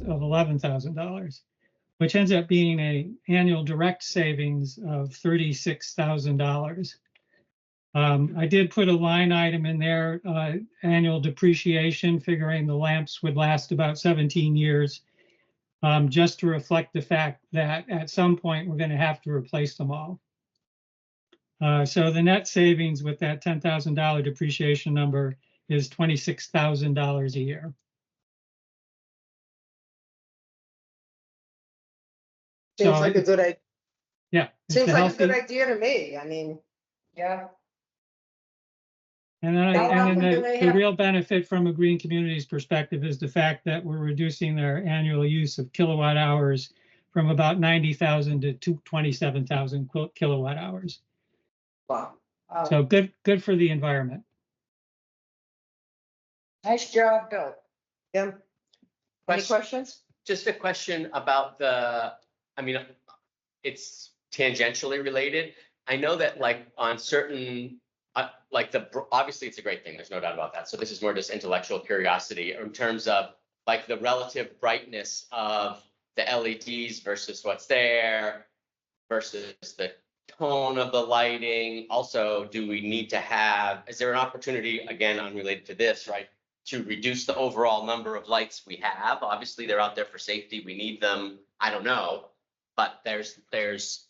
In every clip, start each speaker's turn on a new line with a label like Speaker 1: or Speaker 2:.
Speaker 1: of $11,000, which ends up being an annual direct savings of $36,000. I did put a line item in there, annual depreciation, figuring the lamps would last about 17 years, just to reflect the fact that at some point we're going to have to replace them all. So the net savings with that $10,000 depreciation number is $26,000 a year.
Speaker 2: Seems like a good idea.
Speaker 1: Yeah.
Speaker 2: Seems like a good idea to me. I mean, yeah.
Speaker 1: And then the real benefit from a green communities perspective is the fact that we're reducing their annual use of kilowatt hours from about 90,000 to 27,000 kilowatt hours.
Speaker 2: Wow.
Speaker 1: So good for the environment.
Speaker 2: Nice job, Bill. Yeah. Any questions?
Speaker 3: Just a question about I mean, it's tangentially related. I know that like on certain, obviously it's a great thing. There's no doubt about that. So this is more just intellectual curiosity in terms of like the relative brightness of the LEDs versus what's there versus the tone of the lighting. Also, do we need to is there an opportunity, again, unrelated to this, right, to reduce the overall number of lights we have? Obviously, they're out there for safety. We need them. I don't know, but there's.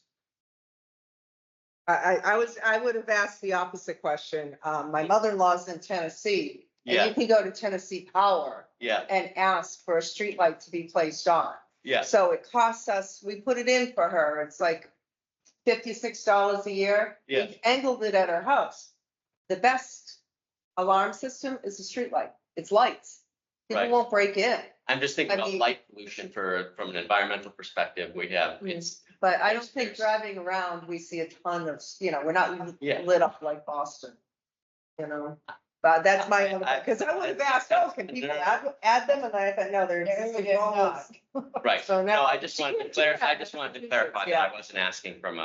Speaker 2: I would have asked the opposite question. My mother-in-law's in Tennessee, and you can go to Tennessee Power and ask for a street light to be placed on.
Speaker 3: Yeah.
Speaker 2: So it costs us, we put it in for her. It's like $56 a year.
Speaker 3: Yeah.
Speaker 2: We angled it at her house. The best alarm system is a street light. It's lights. People won't break in.
Speaker 3: I'm just thinking about light pollution from an environmental perspective. We have
Speaker 2: but I don't think driving around we see a ton of, we're not lit up like Boston. But that's my because I would have asked, can people add them? And I thought, no, they're
Speaker 3: right.
Speaker 2: So now
Speaker 3: I just wanted to clarify. That I wasn't asking from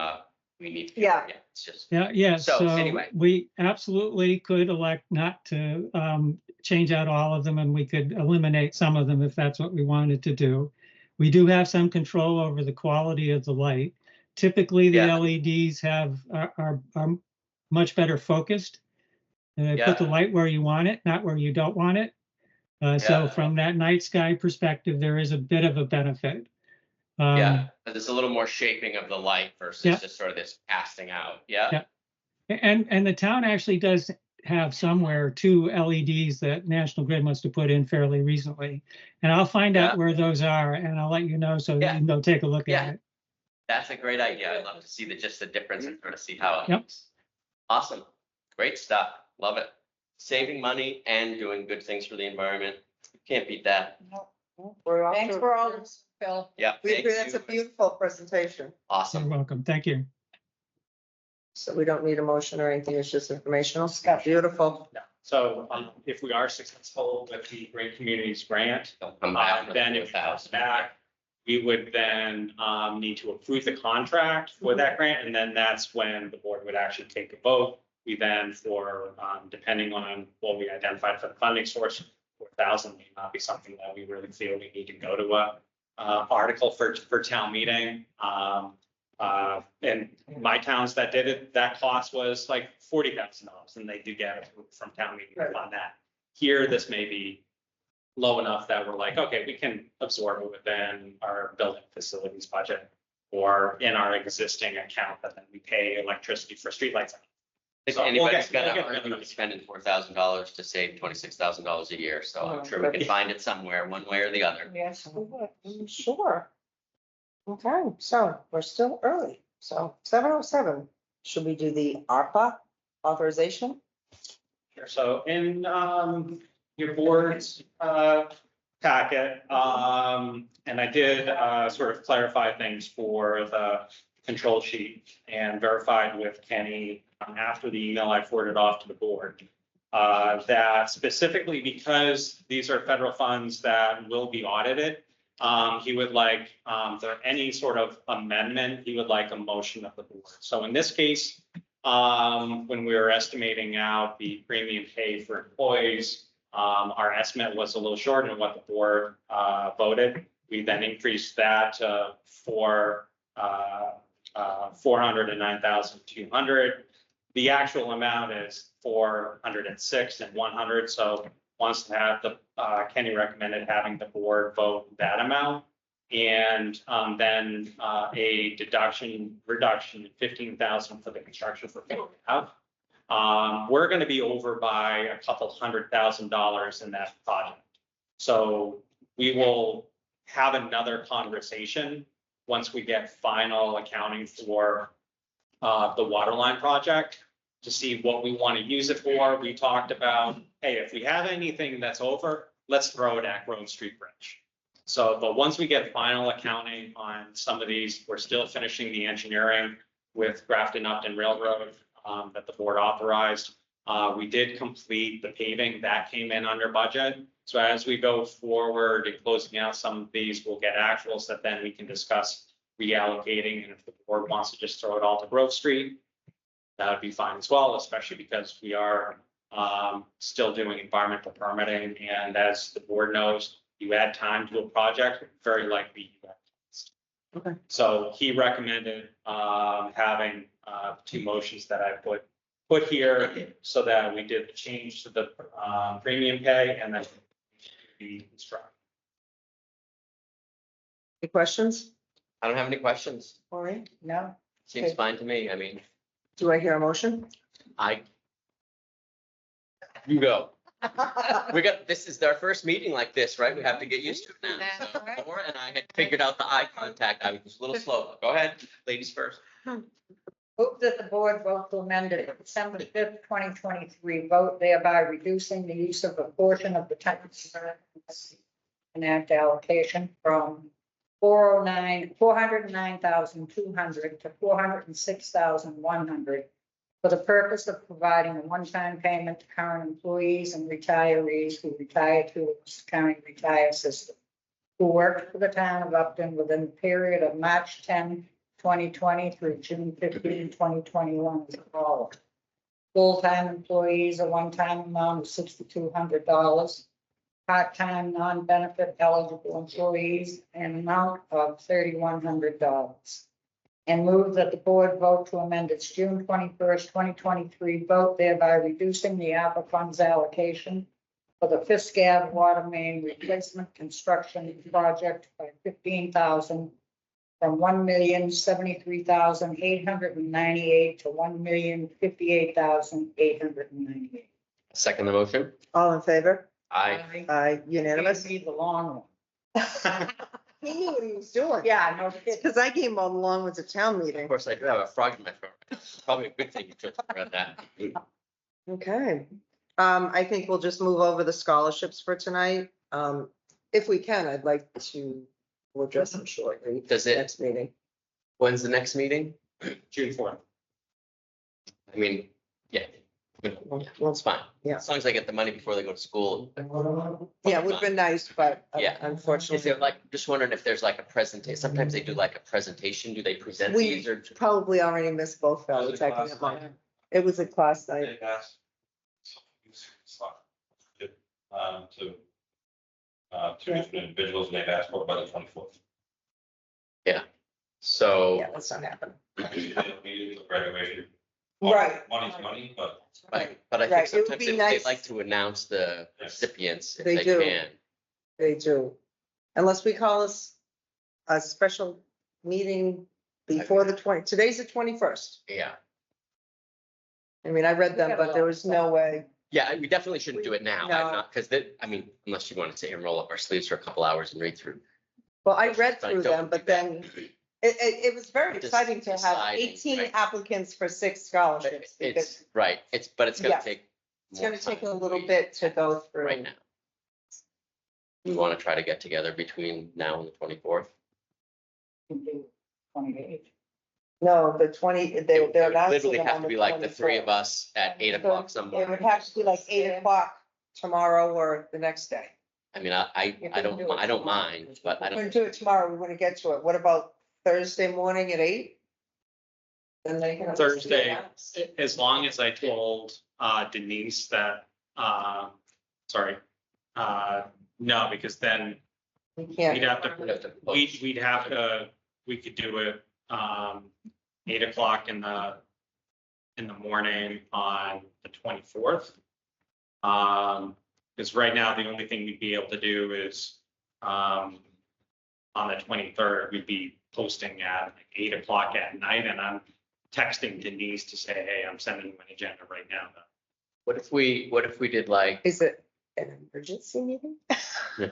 Speaker 3: we need to.
Speaker 2: Yeah.
Speaker 3: It's just.
Speaker 1: Yeah. So
Speaker 3: anyway,
Speaker 1: we absolutely could elect not to change out all of them, and we could eliminate some of them if that's what we wanted to do. We do have some control over the quality of the light. Typically, the LEDs are much better focused. Put the light where you want it, not where you don't want it. So from that night sky perspective, there is a bit of a benefit.
Speaker 3: But there's a little more shaping of the light versus just sort of this casting out. Yeah.
Speaker 1: And the town actually does have somewhere 2 LEDs that National Grid wants to put in fairly recently. And I'll find out where those are, and I'll let you know so you can go take a look at it.
Speaker 3: That's a great idea. I'd love to see just the difference and sort of see how it looks. Awesome. Great stuff. Love it. Saving money and doing good things for the environment. Can't beat that.
Speaker 2: Thanks for all this, Phil.
Speaker 3: Yeah.
Speaker 2: That's a beautiful presentation.
Speaker 3: Awesome.
Speaker 1: You're welcome. Thank you.
Speaker 2: So we don't need a motion or anything. It's just informational. Beautiful.
Speaker 4: No. So if we are successful with the Green Communities Grant, then if it comes back, we would then need to approve the contract for that grant. And then that's when the board would actually take a vote. We then, depending on what we identified for the funding source, 4,000 may not be something that we really feel we need to go to a article for town meeting. In my towns that did it, that cost was like $40,000, and they do get it from town meeting on that. Here, this may be low enough that we're like, okay, we can absorb it within our building facilities budget or in our existing account that then we pay electricity for streetlights.
Speaker 3: So anybody's gonna spending $4,000 to save $26,000 a year. So I'm sure we can find it somewhere, one way or the other.
Speaker 2: Yes, we would. I'm sure. Okay, so we're still early. So 7:07. Should we do the ARPA authorization?
Speaker 4: Sure. So in your board's packet, and I did sort of clarify things for the control sheet and verified with Kenny after the email I forwarded off to the board, that specifically because these are federal funds that will be audited, he would like, there any sort of amendment, he would like a motion of the board. So in this case, when we were estimating out the premium pay for employees, our estimate was a little short in what the board voted. We then increased that for 409,200. The actual amount is 406 and 100. So wants to have the Kenny recommended having the board vote that amount. And then a reduction of 15,000 for the construction for out. We're going to be over by a couple $100,000 in that project. So we will have another conversation once we get final accounting for the water line project to see what we want to use it for. We talked about, hey, if we have anything that's over, let's throw it at Grove Street Bridge. So, but once we get final accounting on some of these, we're still finishing the engineering with Grafton Upton Railroad that the board authorized. We did complete the paving that came in under budget. So as we go forward and closing out some of these, we'll get actuals that then we can discuss reallocating. And if the board wants to just throw it all to Grove Street, that would be fine as well, especially because we are still doing environmental permitting. And as the board knows, you add time to a project, very likely you have cost.
Speaker 2: Okay.
Speaker 4: So he recommended having two motions that I put here so that we did the change to the premium pay and then the instruct.
Speaker 2: Any questions?
Speaker 3: I don't have any questions.
Speaker 2: Maureen? No.
Speaker 3: Seems
Speaker 2: Okay.
Speaker 3: fine to me. I mean,
Speaker 2: Do I hear a motion?
Speaker 3: you go. This is our first meeting like this, right? We have to get used to it now.
Speaker 2: That's
Speaker 3: So
Speaker 2: right.
Speaker 3: Laura and I had figured out the eye contact. I was just a little slow. Go ahead, ladies first.
Speaker 5: Move that the board vote to amend it December 5th, 2023, vote thereby reducing the use of a portion of the town's enact allocation from 409,200 to 406,100 for the purpose of providing a one-time payment to current employees and retirees who retire to the county retire system, who worked for the town of Upton within the period of March 10, 2020 through June 15, 2021 as follows. Full-time employees, a one-time amount of $6,200. Part-time, non-benefit eligible employees, an amount of $3,100. And move that the board vote to amend its June 21st, 2023 vote, thereby reducing the ARPA funds allocation for the Fisk Ave water main replacement construction project by $15,000 from $1,073,898 to $1,058,898.
Speaker 3: Second the motion.
Speaker 2: All in favor?
Speaker 3: Aye.
Speaker 2: Aye, unanimous.
Speaker 5: Be the long one.
Speaker 2: He knew what he was doing.
Speaker 5: Yeah, no kidding.
Speaker 2: Because I came on along with the town
Speaker 3: Of
Speaker 2: meeting.
Speaker 3: course, I do have a frog in my throat. Probably a good thing you took about that.
Speaker 2: Okay. I think we'll just move over the scholarships for tonight. If we can, I'd like to, we'll address them shortly.
Speaker 3: Does it-
Speaker 2: Next meeting.
Speaker 3: When's the next meeting?
Speaker 4: June 4th.
Speaker 3: I mean, yeah.
Speaker 2: Well,
Speaker 3: It's fine.
Speaker 2: Yeah.
Speaker 3: As long as I get the money before they go to school.
Speaker 2: yeah, it would have been nice, but
Speaker 3: Yeah. Is
Speaker 2: unfortunately,
Speaker 3: there like, just wondering if there's like a presentation, sometimes they do like a presentation, do they present
Speaker 2: We-
Speaker 3: these or?
Speaker 2: probably already missed both values. I can have mine. It was a class night.
Speaker 6: They asked to different individuals, and they've asked for it by the 24th.
Speaker 3: So,
Speaker 2: Yeah, that's not happening.
Speaker 6: Graduation.
Speaker 2: Right.
Speaker 6: Money's money, but
Speaker 3: right, but I
Speaker 2: Right,
Speaker 3: think
Speaker 2: it would
Speaker 3: sometimes
Speaker 2: be
Speaker 3: they
Speaker 2: nice-
Speaker 3: like to announce the
Speaker 6: Yes.
Speaker 3: recipients if
Speaker 2: They
Speaker 3: they
Speaker 2: do.
Speaker 3: can.
Speaker 2: They do. Unless we call us a special meeting before the 20, today's the 21st.
Speaker 3: Yeah,
Speaker 2: I mean, I read them, but there was no way.
Speaker 3: yeah, we definitely shouldn't do it now.
Speaker 2: No.
Speaker 3: I'm not, because I mean, unless you want to sit here and roll up our sleeves for a couple hours and read through.
Speaker 2: Well, I read
Speaker 3: Like,
Speaker 2: through
Speaker 3: don't
Speaker 2: them,
Speaker 3: do
Speaker 2: but
Speaker 3: that.
Speaker 2: then it was very
Speaker 3: Just
Speaker 2: exciting to have
Speaker 3: deciding,
Speaker 2: 18
Speaker 3: right.
Speaker 2: applicants for 6 scholarships. Because
Speaker 3: It's, right, but it's gonna
Speaker 2: Yeah.
Speaker 3: take.
Speaker 2: it's
Speaker 3: more
Speaker 2: gonna take
Speaker 3: time
Speaker 2: a
Speaker 3: than
Speaker 2: little
Speaker 3: we
Speaker 2: bit to go
Speaker 3: have
Speaker 2: through.
Speaker 3: Right now. We want to try to get together between now and the 24th.
Speaker 5: 28.
Speaker 2: No, the 20,
Speaker 3: It
Speaker 2: they're
Speaker 3: would
Speaker 2: announcing
Speaker 3: literally
Speaker 2: them
Speaker 3: have
Speaker 2: on
Speaker 3: to
Speaker 2: the
Speaker 3: be like the three
Speaker 2: 24th.
Speaker 3: of us at 8 o'clock somewhere.
Speaker 2: It would have to be like 8 o'clock tomorrow or the next day.
Speaker 3: I mean, I don't mind, but I
Speaker 2: We're gonna
Speaker 3: don't,
Speaker 2: do it tomorrow. We want to get to it. What about Thursday morning at 8? Then they can.
Speaker 4: Thursday, as long as I told Denise that, no, because then
Speaker 2: We can't.
Speaker 4: We'd have to,
Speaker 3: We'd have to post.
Speaker 4: we'd have to, we could do it, 8 o'clock in the morning on the 24th. Because right now, the only thing we'd be able to do is, on the 23rd, we'd be posting at like 8 o'clock at night, and I'm texting Denise to say, hey, I'm sending you an agenda right now.
Speaker 3: What if we did like,
Speaker 2: Is it an emergency meeting?
Speaker 3: Yeah.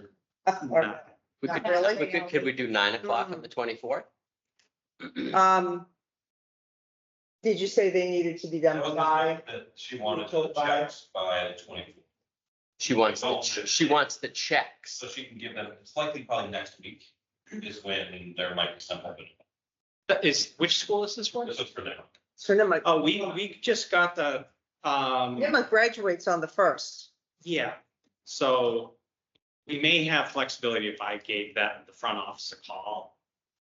Speaker 2: Or-
Speaker 3: we
Speaker 2: Not
Speaker 3: could,
Speaker 2: really.
Speaker 3: could we do 9 o'clock on the 24th?
Speaker 2: Did you say they needed to be done
Speaker 6: That was the
Speaker 2: by?
Speaker 6: fact that she wanted the checks by the 24th,
Speaker 3: She wants, she wants the checks.
Speaker 6: so she can give them, it's likely probably next week is when there might be some type of,
Speaker 4: That is, which school is this for?
Speaker 6: this is for them.
Speaker 2: So Nima,
Speaker 4: Oh, we just got the,
Speaker 2: Nima graduates on the 1st.
Speaker 4: yeah, so we may have flexibility if I gave that, the front office a call.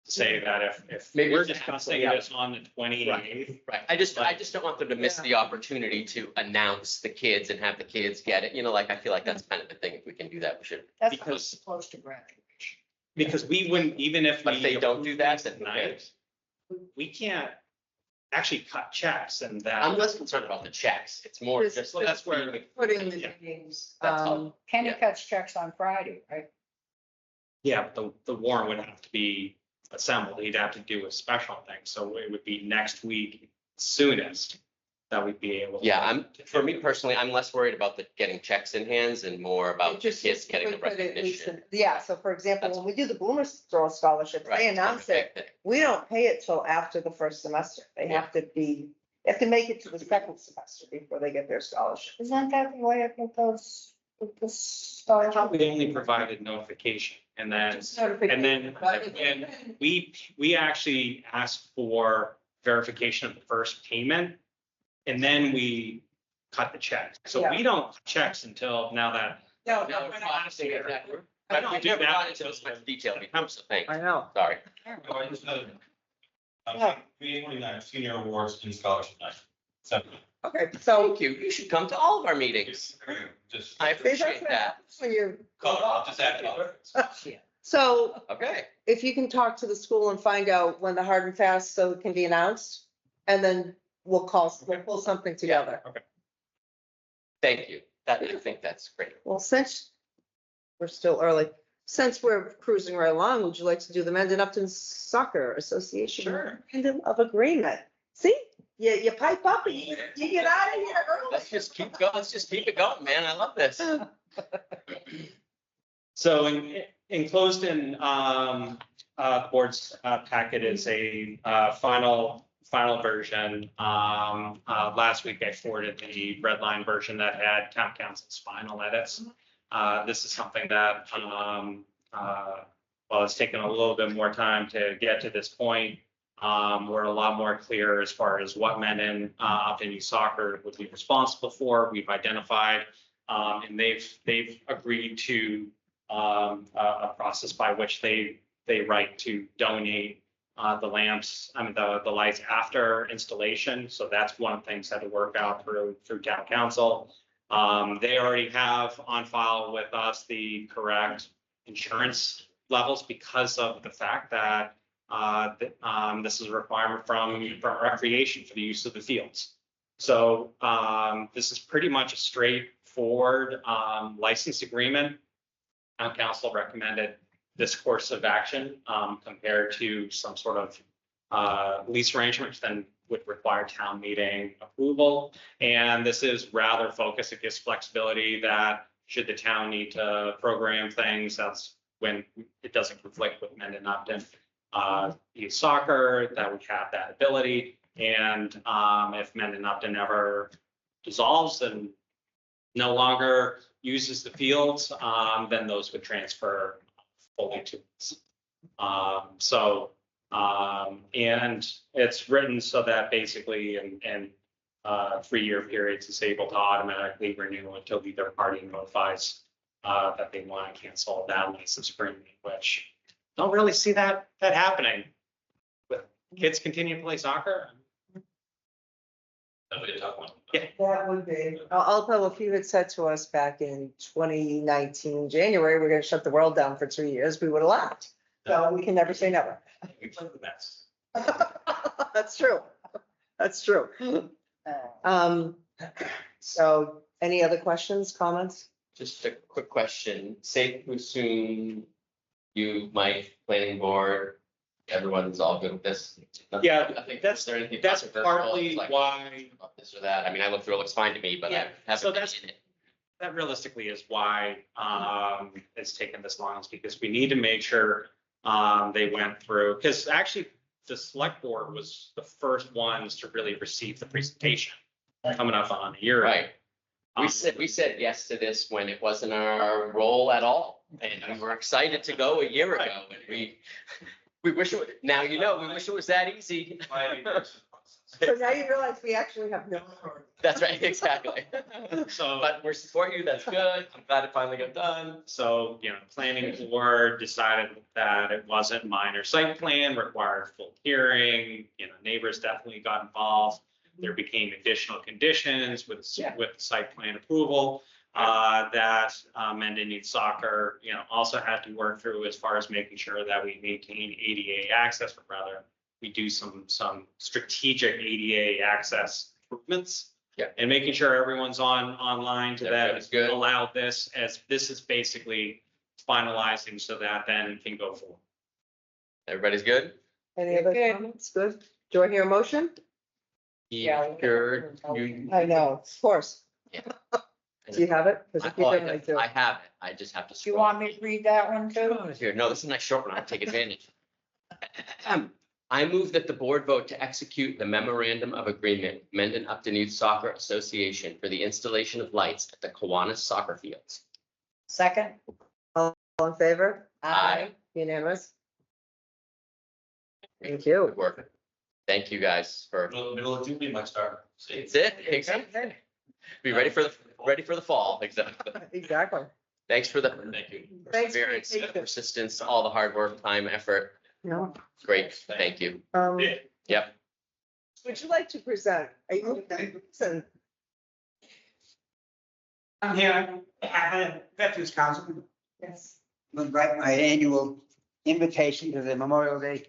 Speaker 4: To say that if
Speaker 3: Maybe
Speaker 4: we're
Speaker 3: it's
Speaker 4: discussing
Speaker 3: yeah.
Speaker 4: this on the 28th.
Speaker 3: Right, I just don't want them to miss the opportunity to announce the kids and have the kids get it, I feel like that's kind of the thing, if we can do that, we should.
Speaker 5: That's
Speaker 4: Because-
Speaker 5: close to graduation.
Speaker 4: Because we wouldn't, even if.
Speaker 3: But if they
Speaker 4: we
Speaker 3: don't do that, then who
Speaker 4: tonight,
Speaker 3: cares?
Speaker 4: we can't actually cut checks and that.
Speaker 3: I'm less concerned about the checks, it's more
Speaker 2: This-
Speaker 3: just.
Speaker 4: Well, that's where-
Speaker 2: Put in the
Speaker 4: Yeah.
Speaker 2: meetings.
Speaker 3: That's all.
Speaker 5: Kenny
Speaker 3: Yeah.
Speaker 5: cuts checks on Friday, right?
Speaker 4: Yeah, but the warrant would have to be assembled. He'd have to do a special thing. So it would be next week soonest that we'd be able. to-
Speaker 3: Yeah, for me personally, I'm less worried about the getting checks in hands and more about the
Speaker 2: Just-
Speaker 3: kids getting the
Speaker 2: put it in
Speaker 3: recognition.
Speaker 2: some- Yeah, so for example, when we do the Boomer Girl Scholarships,
Speaker 3: Right,
Speaker 2: they
Speaker 3: it's not
Speaker 2: announce it.
Speaker 3: big thing.
Speaker 2: We don't pay it till after the first semester. They have to make it to the second semester before they get their scholarship.
Speaker 5: Isn't that the way I think those, with this
Speaker 4: I
Speaker 5: scholarship?
Speaker 4: thought we only provided notification and then, and we actually asked for verification of the first payment. And then we cut the check. So we don't cut checks until now that.
Speaker 2: No,
Speaker 3: No, it's not the same exact word.
Speaker 4: I
Speaker 3: I
Speaker 4: know,
Speaker 3: don't
Speaker 4: do
Speaker 3: do
Speaker 4: that
Speaker 3: that
Speaker 4: until-
Speaker 3: into this much detail before, so thanks,
Speaker 2: I know.
Speaker 3: sorry.
Speaker 6: So I just had,
Speaker 2: Yeah.
Speaker 6: 29 senior awards and scholarship night. So.
Speaker 2: Okay, so.
Speaker 3: Thank you, you should come to all of our meetings,
Speaker 6: Just.
Speaker 3: I
Speaker 2: See, that's
Speaker 3: appreciate
Speaker 2: what
Speaker 3: that,
Speaker 2: happens when you're.
Speaker 6: I'll just add it.
Speaker 2: So
Speaker 3: okay.
Speaker 2: if you can talk to the school and find out when the hard and fast, so it can be announced, and then we'll pull something together.
Speaker 3: Thank you, I think that's great.
Speaker 2: Well, since we're still early, since we're cruising right along, would you like to do the Mendon Upton Soccer Association?
Speaker 4: Sure.
Speaker 2: Memorandum of Agreement. See, you pipe up and you get out of here early.
Speaker 3: Let's just keep going, let's just keep it going, man, I love this.
Speaker 4: So enclosed in the board's packet is a final version. Last week I forwarded the red line version that had town council's final edits. This is something that, well, it's taken a little bit more time to get to this point. We're a lot more clear as far as what Mendon Upton Youth Soccer would be responsible for. We've identified, and they've agreed to a process by which they write to donate the lamps, the lights after installation. So that's one of the things that to work out through town council. They already have on file with us the correct insurance levels because of the fact that this is a requirement from recreation for the use of the fields. So this is pretty much a straightforward license agreement. Town council recommended this course of action compared to some sort of lease arrangement, which then would require town meeting approval. And this is rather focused. It gives flexibility that should the town need to program things, that's when it doesn't conflict with Mendon Upton Youth Soccer, that we have that ability. And if Mendon Upton ever dissolves and no longer uses the fields, then those would transfer fully to us. And it's written so that basically in 3-year periods, it's able to automatically renew until either party notifies that they want to cancel that license agreement, which don't really see that happening. With kids continue to play soccer.
Speaker 6: That'll be a tough one.
Speaker 2: That would be, although if you had said to us back in 2019, January, we're gonna shut the world down for 2 years, we would have laughed. So we can never say never.
Speaker 6: We played the best.
Speaker 2: That's true. That's true. So any other questions, comments?
Speaker 3: Just a quick question, say who soon you, Mike, planning board, everyone's all good with this?
Speaker 4: Yeah,
Speaker 3: I think,
Speaker 4: that's-
Speaker 3: is there anything
Speaker 4: That's
Speaker 3: controversial?
Speaker 4: partly
Speaker 3: It's like,
Speaker 4: why,
Speaker 3: about this or that, I mean, I looked through, it looks fine to me, but I
Speaker 4: Yeah,
Speaker 3: haven't
Speaker 4: so
Speaker 3: been
Speaker 4: that's-
Speaker 3: in it.
Speaker 4: that realistically is why it's taken this long, is because we need to make sure they went through, because actually the select board was the first ones to really receive the presentation coming up on a year.
Speaker 3: Right.
Speaker 4: Um,
Speaker 3: We said yes to this when it wasn't our role at all, and we were excited to go a year ago, and we wish it, now you know, we wish it was that easy.
Speaker 2: So now you realize we actually have no authority.
Speaker 3: That's right, exactly.
Speaker 4: So,
Speaker 3: But we're support you, that's good, I'm glad it finally got done.
Speaker 4: so, planning board decided that it wasn't minor site plan, required full hearing, neighbors definitely got involved. There became additional conditions with site plan approval, that Mendon Youth Soccer, also had to work through as far as making sure that we maintain ADA access, or rather, we do some strategic ADA access improvements.
Speaker 3: Yeah.
Speaker 4: And making sure everyone's online to
Speaker 3: Everybody's
Speaker 4: that,
Speaker 3: good.
Speaker 4: allow this, as this is basically finalizing so that then can go forward.
Speaker 3: Everybody's good?
Speaker 2: Any other
Speaker 5: Good.
Speaker 2: comments? Good. Do I hear a motion?
Speaker 5: Yeah.
Speaker 3: Sure, you.
Speaker 2: I know, of course.
Speaker 3: Yeah.
Speaker 2: Do you have it? 'Cause if you
Speaker 3: Oh,
Speaker 2: don't, I do.
Speaker 3: I have it, I just have to.
Speaker 5: Do you
Speaker 3: scroll.
Speaker 5: want me to read that one too?
Speaker 3: Here, no, this is a nice short one, I'll take advantage. I move that the board vote to execute the memorandum of agreement, with Mendon Upton Youth Soccer Association for the installation of lights at the Kiwanis soccer fields.
Speaker 5: Second?
Speaker 2: All in favor?
Speaker 3: Aye.
Speaker 2: Unanimous? Thank you.
Speaker 3: Good work. Thank you guys for,
Speaker 6: Middle of June, we might start. See?
Speaker 3: it's it, exactly. Be ready for the fall, exactly.
Speaker 2: Exactly.
Speaker 3: Thanks for the
Speaker 6: Thank you.
Speaker 2: Thanks for your
Speaker 3: perseverance,
Speaker 2: patience.
Speaker 3: persistence, all the hard work, time, effort.
Speaker 2: No.
Speaker 3: Great, thank you. Yep.
Speaker 2: Would you like to present? Are you, listen,
Speaker 7: I'm here at Veterans Council,
Speaker 2: yes.
Speaker 7: would write my annual invitation to the Memorial Day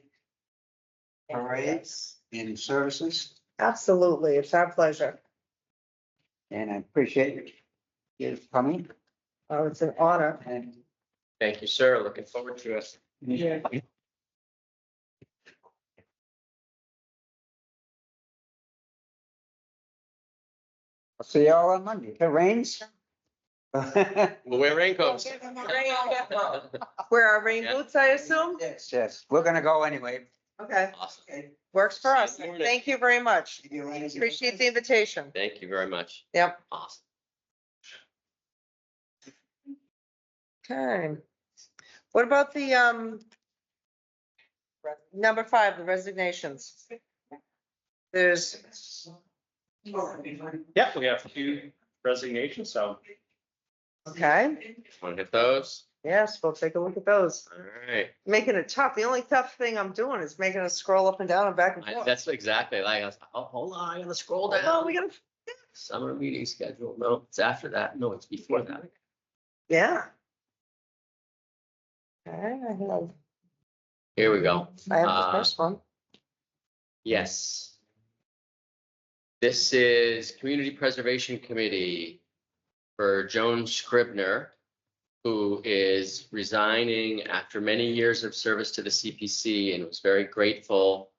Speaker 7: parades and services,
Speaker 2: Absolutely. It's our pleasure.
Speaker 7: and I appreciate you coming.
Speaker 2: Oh, it's an honor.
Speaker 7: And
Speaker 3: Thank you, sir. Looking forward to it.
Speaker 2: Yeah.
Speaker 7: I'll see you all on Monday. If it rains.
Speaker 3: We'll wear raincoats.
Speaker 2: Wear our rain
Speaker 3: Yeah.
Speaker 2: boots, I assume?
Speaker 7: Yes, yes, we're gonna go anyway.
Speaker 2: Okay,
Speaker 3: Awesome.
Speaker 7: Okay.
Speaker 2: works for us.
Speaker 3: Good morning.
Speaker 2: Thank you very much.
Speaker 7: See you later.
Speaker 2: Appreciate the invitation.
Speaker 3: Thank you very much.
Speaker 2: Yep.
Speaker 3: Awesome.
Speaker 2: Okay. What about the, number 5, the resignations? There's,
Speaker 4: Yeah, we have 2 resignations, so.
Speaker 2: okay,
Speaker 3: Want to hit those?
Speaker 2: yes, we'll take a look at those.
Speaker 3: All right.
Speaker 2: Making it tough. The only tough thing I'm doing is making us scroll up and down and back and forth.
Speaker 3: That's exactly like, I was like, oh, hold on, I gotta scroll
Speaker 2: Oh,
Speaker 3: down.
Speaker 2: we gotta,
Speaker 3: Summer meeting schedule. No, it's after that. No, it's before that.
Speaker 2: yeah. Okay,
Speaker 3: Here we go.
Speaker 2: I have the first one.
Speaker 3: Yes. This is Community Preservation Committee for Joan Scribner, who is resigning after many years of service to the CPC and was very grateful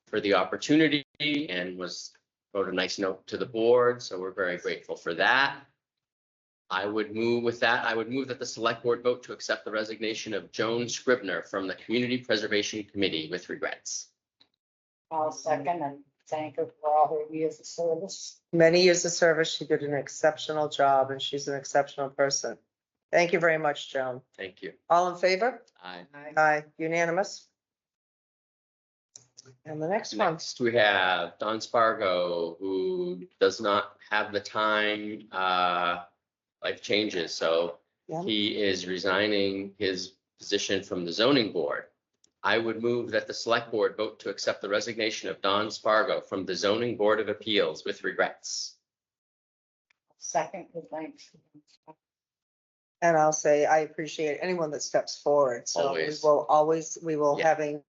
Speaker 3: for the opportunity and wrote a nice note to the board. So we're very grateful for that. I would move that the select board vote to accept the resignation of Joan Scribner from the Community Preservation Committee with regrets.
Speaker 5: I'll second and thank her for all her years of service.
Speaker 2: Many years of service. She did an exceptional job and she's an exceptional person. Thank you very much, Joan.
Speaker 3: Thank you.
Speaker 2: All in favor?
Speaker 3: Aye.
Speaker 2: Aye, unanimous. And the next one,
Speaker 3: Next, we have Don Spargo, who does not have the time, life changes, so
Speaker 2: Yeah.
Speaker 3: he is resigning his position from the zoning board. I would move that the select board vote to accept the resignation of Don Spargo from the zoning board of appeals with regrets.
Speaker 5: Second, with thanks.
Speaker 2: And I'll say, I appreciate anyone that steps forward. So
Speaker 3: Always.
Speaker 2: we will
Speaker 3: Yeah.
Speaker 2: having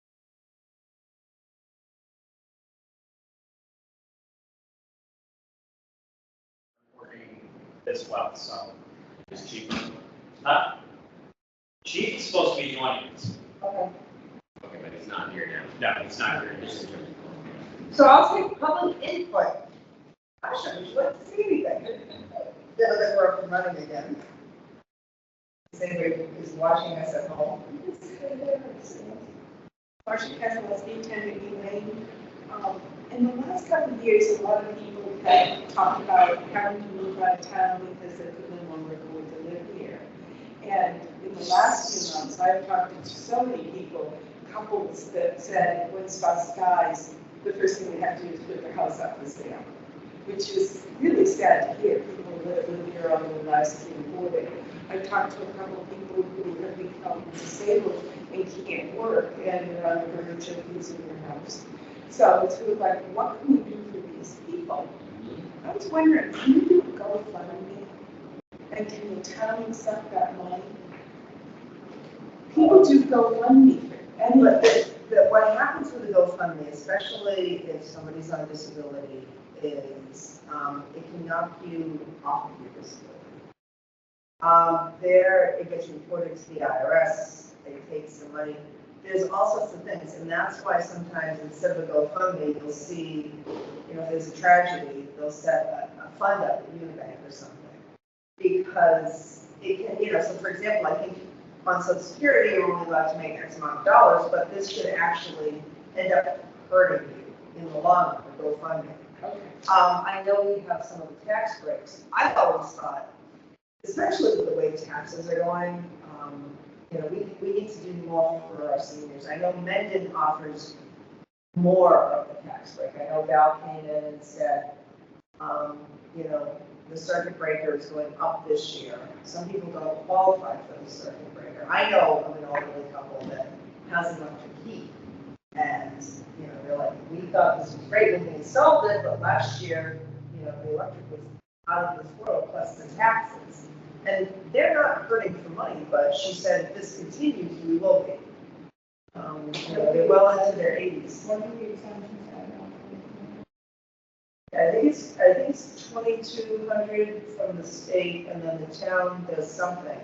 Speaker 4: Working as well, so it's cheaper. Chief's supposed to be joining us.
Speaker 5: Okay.
Speaker 3: Okay, but it's not here now.
Speaker 4: No, he's not here.
Speaker 3: This is-
Speaker 2: So I'll take public input. I shouldn't like to see anything. Yeah, that we're up and running again. Is anybody who's watching us at home?
Speaker 8: Marcia Keselowski, 10 Mickey Lane. In the last couple of years, a lot of people have talked about having to move out of town because they could no longer afford to live here. And in the last few months, I've talked to so many people, couples that said, when spouse dies, the first thing they have to do is put their house up for sale, which is really sad to hear. People that live here on the last can afford it. I've talked to a couple of people who have become disabled and can't work and are on the verge of losing their house. So it's sort of like, what can we do for these people? I was wondering, can you do a GoFundMe? And can the town accept that money? People do GoFundMe for anything.
Speaker 2: But what happens with the GoFundMe, especially if somebody's on disability, is it can knock you off of your disability. There, it gets reported to the IRS, they take some money. There's all sorts of things, and that's why sometimes instead of a GoFundMe, you'll see, you know, if there's a tragedy, they'll set a fund up at Unibank or something. Because it can, you know, so for example, I think on Social Security, you're only allowed to make X amount of dollars, but this could actually end up hurting you in the long run, the GoFundMe.
Speaker 8: Okay.
Speaker 2: I know we have some of the tax breaks. I've always thought, especially with the way taxes are going, you know, we need to do more for our seniors. I know Mendon offers more of the tax break. I know Val came in and said, you know, the circuit breaker is going up this year. Some people don't qualify for the circuit breaker. I know of an elderly couple that has enough to keep. And, you know, they're like, we thought this was great when we installed it, but last year, you know, the electric was out of this world, plus the taxes. And they're not hurting for money, but she said if this continues, we will be. You know, they're well into their 80s.
Speaker 8: What are the exemptions?
Speaker 2: I think it's 2,200 from the state, and then the town does something.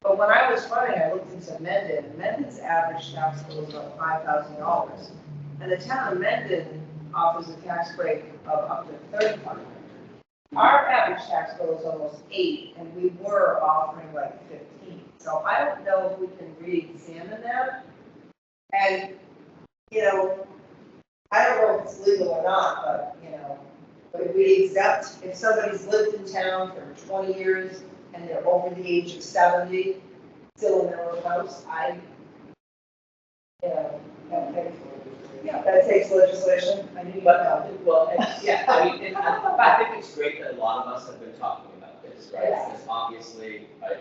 Speaker 2: But when I was running, I looked into Mendon. Mendon's average tax bill is about $5,000, and the town of Mendon offers a tax break of up to $3,500. Our average tax bill is almost $8,000, and we were offering like $15,000. So I don't know if we can re-examine that. And you know, I don't know if it's legal or not, but you know. But if we exempt, if somebody's lived in town for 20 years and they're over the age of 70, still in their own house, you know, that takes legislation. I need
Speaker 3: But, well, yeah, I mean, I think it's great that a lot of us have been talking about this, right?
Speaker 2: Yeah.
Speaker 3: Because obviously, I've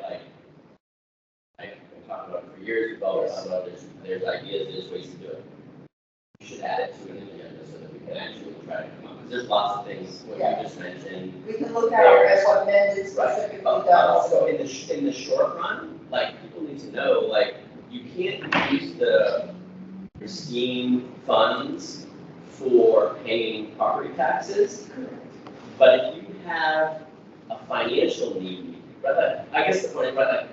Speaker 3: been talking about it for years, we've always talked about there's ideas, there's ways to do it. We should add it to an agenda so that we can actually try to come up, because there's lots of things, what you just mentioned.
Speaker 2: We can look at what Mendon specifically does.
Speaker 3: So in the short run, like, people need to know, like, you can't use the pristine funds for paying property taxes. But if you have a financial need, but I guess the point, but like,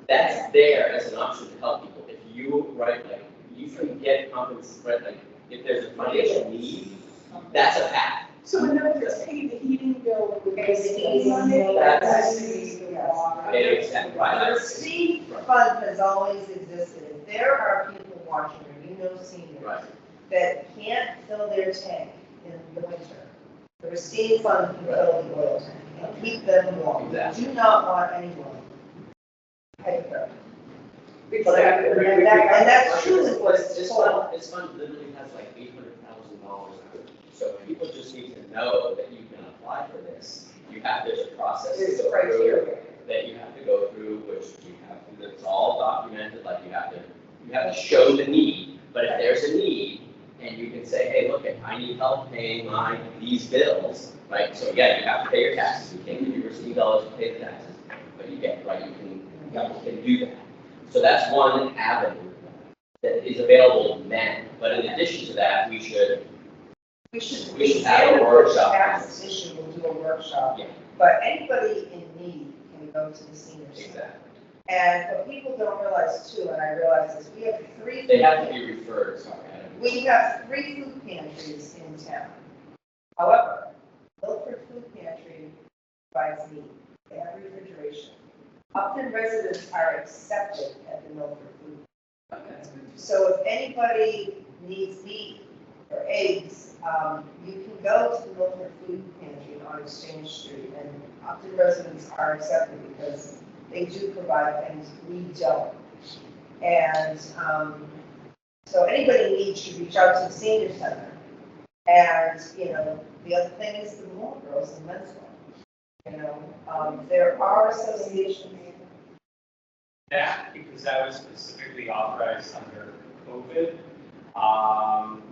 Speaker 3: that's there as an option to help people. If you, right, like, you can get compensated, right, like, if there's a financial need, that's a path.
Speaker 8: So we're not just paying the heating bill with
Speaker 2: Pay the
Speaker 8: the
Speaker 2: heating
Speaker 8: on it?
Speaker 3: That's-
Speaker 2: The
Speaker 3: Right.
Speaker 2: receipt fund has always existed. If there are people watching, or you know seniors,
Speaker 3: Right.
Speaker 2: that can't fill their tank in the winter, the receipt fund can fill the oil tank and keep them warm.
Speaker 3: Exactly.
Speaker 2: We do not want anyone hypothermic.
Speaker 8: Exactly.
Speaker 2: And that's truly what it's
Speaker 3: This
Speaker 2: for.
Speaker 3: fund, this fund literally has like $800,000. So people just need to know that you can apply for this. There's a process to
Speaker 2: There's
Speaker 3: go through
Speaker 2: criteria.
Speaker 3: that you have to go through, which you have to, it's all documented, like you have to show the need. But if there's a need and you can say, hey, look, I need help paying these bills, right? So yeah, you have to pay your taxes. We can't give you $16 to pay the taxes, but you get, right, you can do that. So that's one avenue that is available to men, but in addition to that, we should
Speaker 2: We should
Speaker 3: have a workshop.
Speaker 2: Tax issue, we'll do a workshop.
Speaker 3: Yeah.
Speaker 2: But anybody in need can go to the senior center.
Speaker 3: Exactly.
Speaker 2: And what people don't realize too, and I realize this, we have three.
Speaker 3: They have to be referred, sorry.
Speaker 2: We have 3 food pantries in town. However, Milford Food Pantry provides meat. They have refrigeration. Upton residents are accepted at the Milford Food. So if anybody needs meat or eggs, you can go to the Milford Food Pantry on Exchange Street, and Upton residents are accepted because they do provide things we don't. And so anybody needs to reach out to the senior center. And, you know, the other thing is the more girls and men's one. You know, there are associations.
Speaker 4: That, because that was specifically authorized under COVID.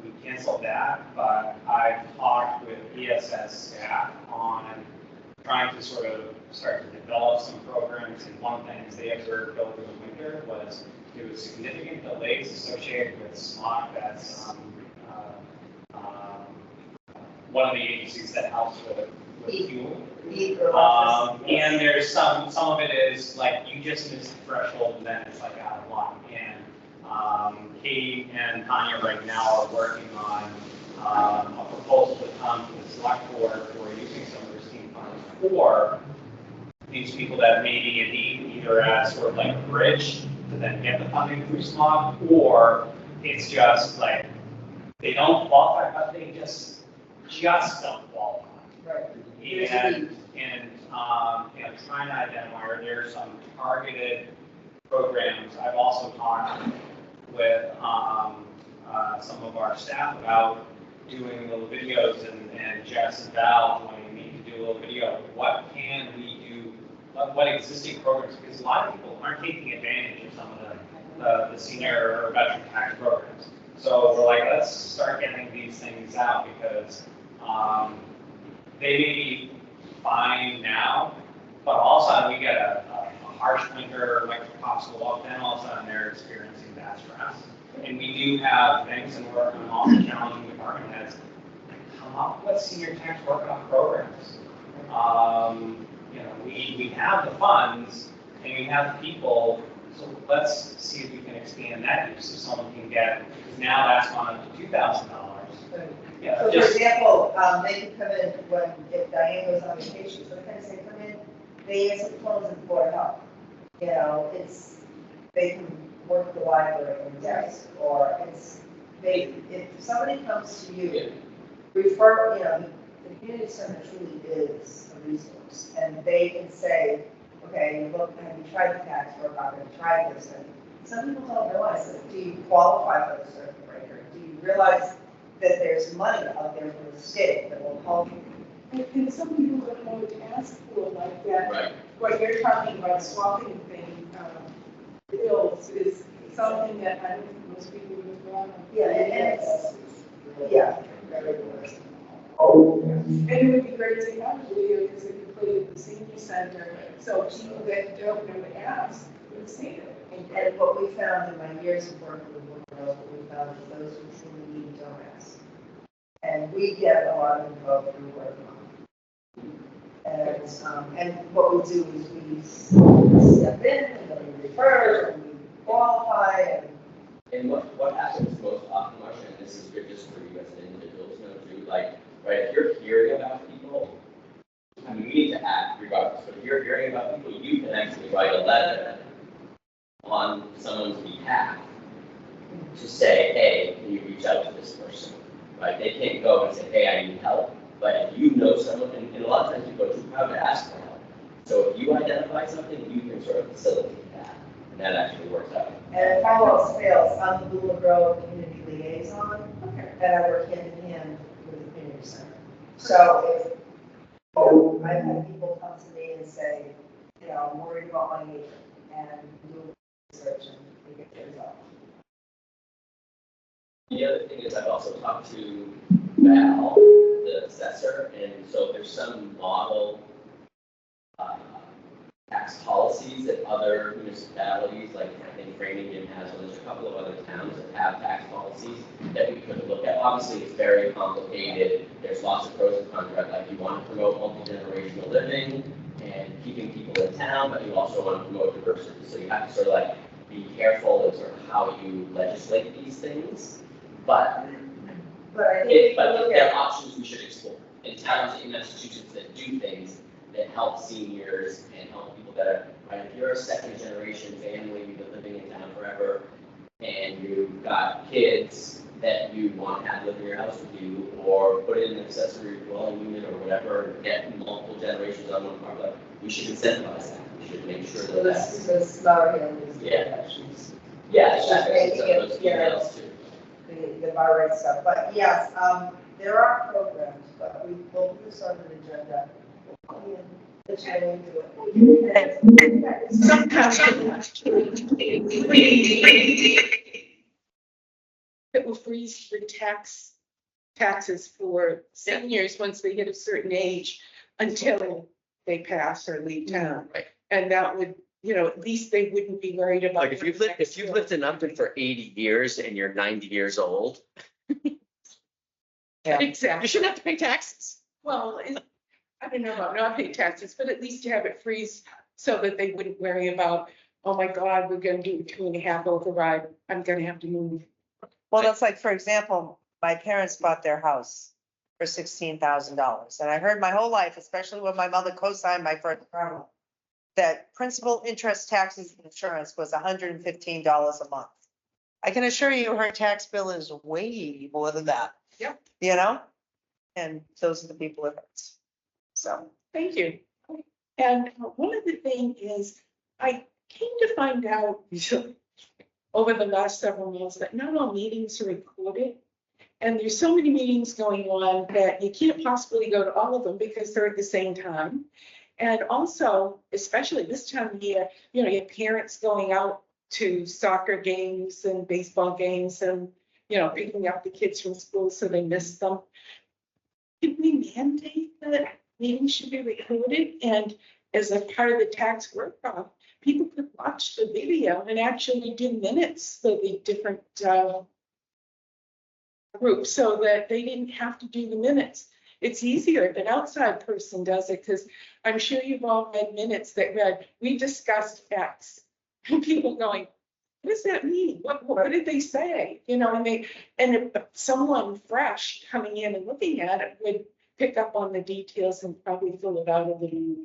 Speaker 4: We canceled that, but I've talked with ESS staff on trying to sort of start to develop some programs. And one thing they observed over the winter was there was significant delays associated with SMOC. That's one of the agencies that helps with fuel. And there's some of it is like you just miss the threshold and then it's like out of luck. And Kate and Tanya right now are working on a proposal to come to the select board for using some of their steam funds for these people that may be in need, either as sort of like a bridge to then get the funding through SMOC, or it's just like they don't qualify, but they just don't qualify.
Speaker 2: Right.
Speaker 4: And you know, trying to identify where there's some targeted programs. I've also talked with some of our staff about doing little videos, and Jess and Val, when we need to do a little video, what can we do, what existing programs, because a lot of people aren't taking advantage of some of the senior or veteran tax programs. So we're like, let's start getting these things out, because they may be fine now, but all of a sudden we get a harsh winter, electric walk, then all of a sudden they're experiencing that stress. And we do have things, and we're also challenging department heads to come up with senior tax workout programs. You know, we have the funds and we have the people, so let's see if we can expand that use. So someone can get, because now that's gone up to $2,000. Yeah,
Speaker 2: So for example, they can come in if Diane goes on vacation, so they can say, come in, they answer the phones and Board of Health. You know, they can work the library and desk, or if somebody comes to you, refer, you know, the community center truly is a resource, and they can say, okay, look, have you tried the tax work, have you tried this? And some people don't realize that. Do you qualify for the circuit breaker? Do you realize that there's money out there from the state that will help you?
Speaker 8: And some people don't know what to ask for like that.
Speaker 3: Right.
Speaker 8: What you're talking about, swapping thing, bills is something that I don't think most people would want.
Speaker 2: Yeah, and yeah.
Speaker 8: And it would be great to have a video because it could put it in the senior center, so people that don't know to ask would see it.
Speaker 2: And what we found in my years of working with women, what we found is those who truly need don't ask. And we get a lot of info through word of mouth. And what we do is we step in and then we refer and we qualify
Speaker 3: And what happens most often, Marcia, and this is good just for you as individuals, you know, too, like, right, if you're hearing about people, I mean, you need to act regardless, but if you're hearing about people, you can actually write a letter on someone's behalf to say, hey, can you reach out to this person, right? They can't go and say, hey, I need help, but if you know someone, and a lot of times people are too proud to ask for help. So if you identify something, you can sort of facilitate that, and that actually works out.
Speaker 2: And if all else fails, I'm the Blue Grove Community Liaison, and I work hand in hand with the community center. So if I've had people come to me and say, you know, I'm worried about my neighbor, and do research and we get the result.
Speaker 3: The other thing is I've also talked to Val, the assessor, and so there's some model tax policies that other municipalities, like I think Framingham has, or there's a couple of other towns that have tax policies that we could look at. Obviously, it's very complicated. There's lots of pros and cons, right? Like you want to promote multi-generational living and keeping people in town, but you also want to promote diversity. So you have to sort of like be careful in sort of how you legislate these things. But
Speaker 2: I think
Speaker 3: there are options we should explore. In towns in Massachusetts that do things that help seniors and help people that are, right? If you're a second generation family, you've been living in town forever, and you've got kids that you want to have live in your house with you, or put in an accessory dwelling unit or whatever, get multiple generations on one property, we should incentivize that. We should make sure that that's.
Speaker 2: This Mario is.
Speaker 3: Yeah. Yeah,
Speaker 2: Just
Speaker 3: exactly.
Speaker 2: making
Speaker 3: Some
Speaker 2: it,
Speaker 3: of those
Speaker 2: you know,
Speaker 3: details too.
Speaker 2: the bar rate stuff, but yes, there are programs, but we will put this on an agenda. This way we do it.
Speaker 8: Sometimes it will freeze the taxes for seniors once they hit a certain age until they pass or leave town.
Speaker 3: Right.
Speaker 8: And that would, you know, at least they wouldn't be worried about.
Speaker 3: Like if you've lived in Upton for 80 years and you're 90 years old,
Speaker 8: Exactly.
Speaker 3: you shouldn't have to pay taxes.
Speaker 8: Well, I don't know about not paying taxes, but at least to have it freeze so that they wouldn't worry about, oh my God, we're gonna do a 2.5 override. I'm gonna have to move.
Speaker 2: Well, that's like, for example, my parents bought their house for $16,000. And I heard my whole life, especially when my mother co-signed my first home, that principal, interest, taxes, and insurance was $115 a month. I can assure you her tax bill is way more than that.
Speaker 8: Yep.
Speaker 2: You know? And those are the people it hurts. So.
Speaker 8: Thank you. And one of the things is, I came to find out over the last several months that not all meetings are recorded. And there's so many meetings going on that you can't possibly go to all of them because they're at the same time. And also, especially this time of year, you know, you have parents going out to soccer games and baseball games and, you know, picking up the kids from school so they miss them. Can we mandate that meetings should be recorded? And as a part of the tax work-off, people could watch the video and actually do minutes for the different groups so that they didn't have to do the minutes. It's easier if an outside person does it, because I'm sure you've all read minutes that read, we discussed X. And people going, what does that mean? What did they say? You know, and if someone fresh coming in and looking at it would pick up on the details and probably fill it out a little.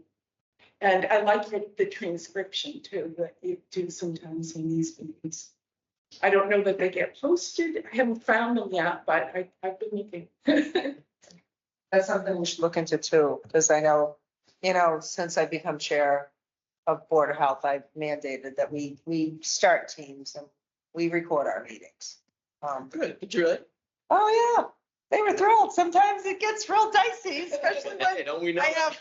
Speaker 8: And I like the transcription too, that you do sometimes in these meetings. I don't know that they get posted. I haven't found them yet, but I've been looking.
Speaker 2: That's something we should look into too, because I know, you know, since I become chair of Board of Health, I've mandated that we start teams and we record our meetings.
Speaker 3: Good. Did you really?
Speaker 2: Oh, yeah, they were thrilled. Sometimes it gets real dicey, especially when
Speaker 3: Don't we know?
Speaker 2: I have,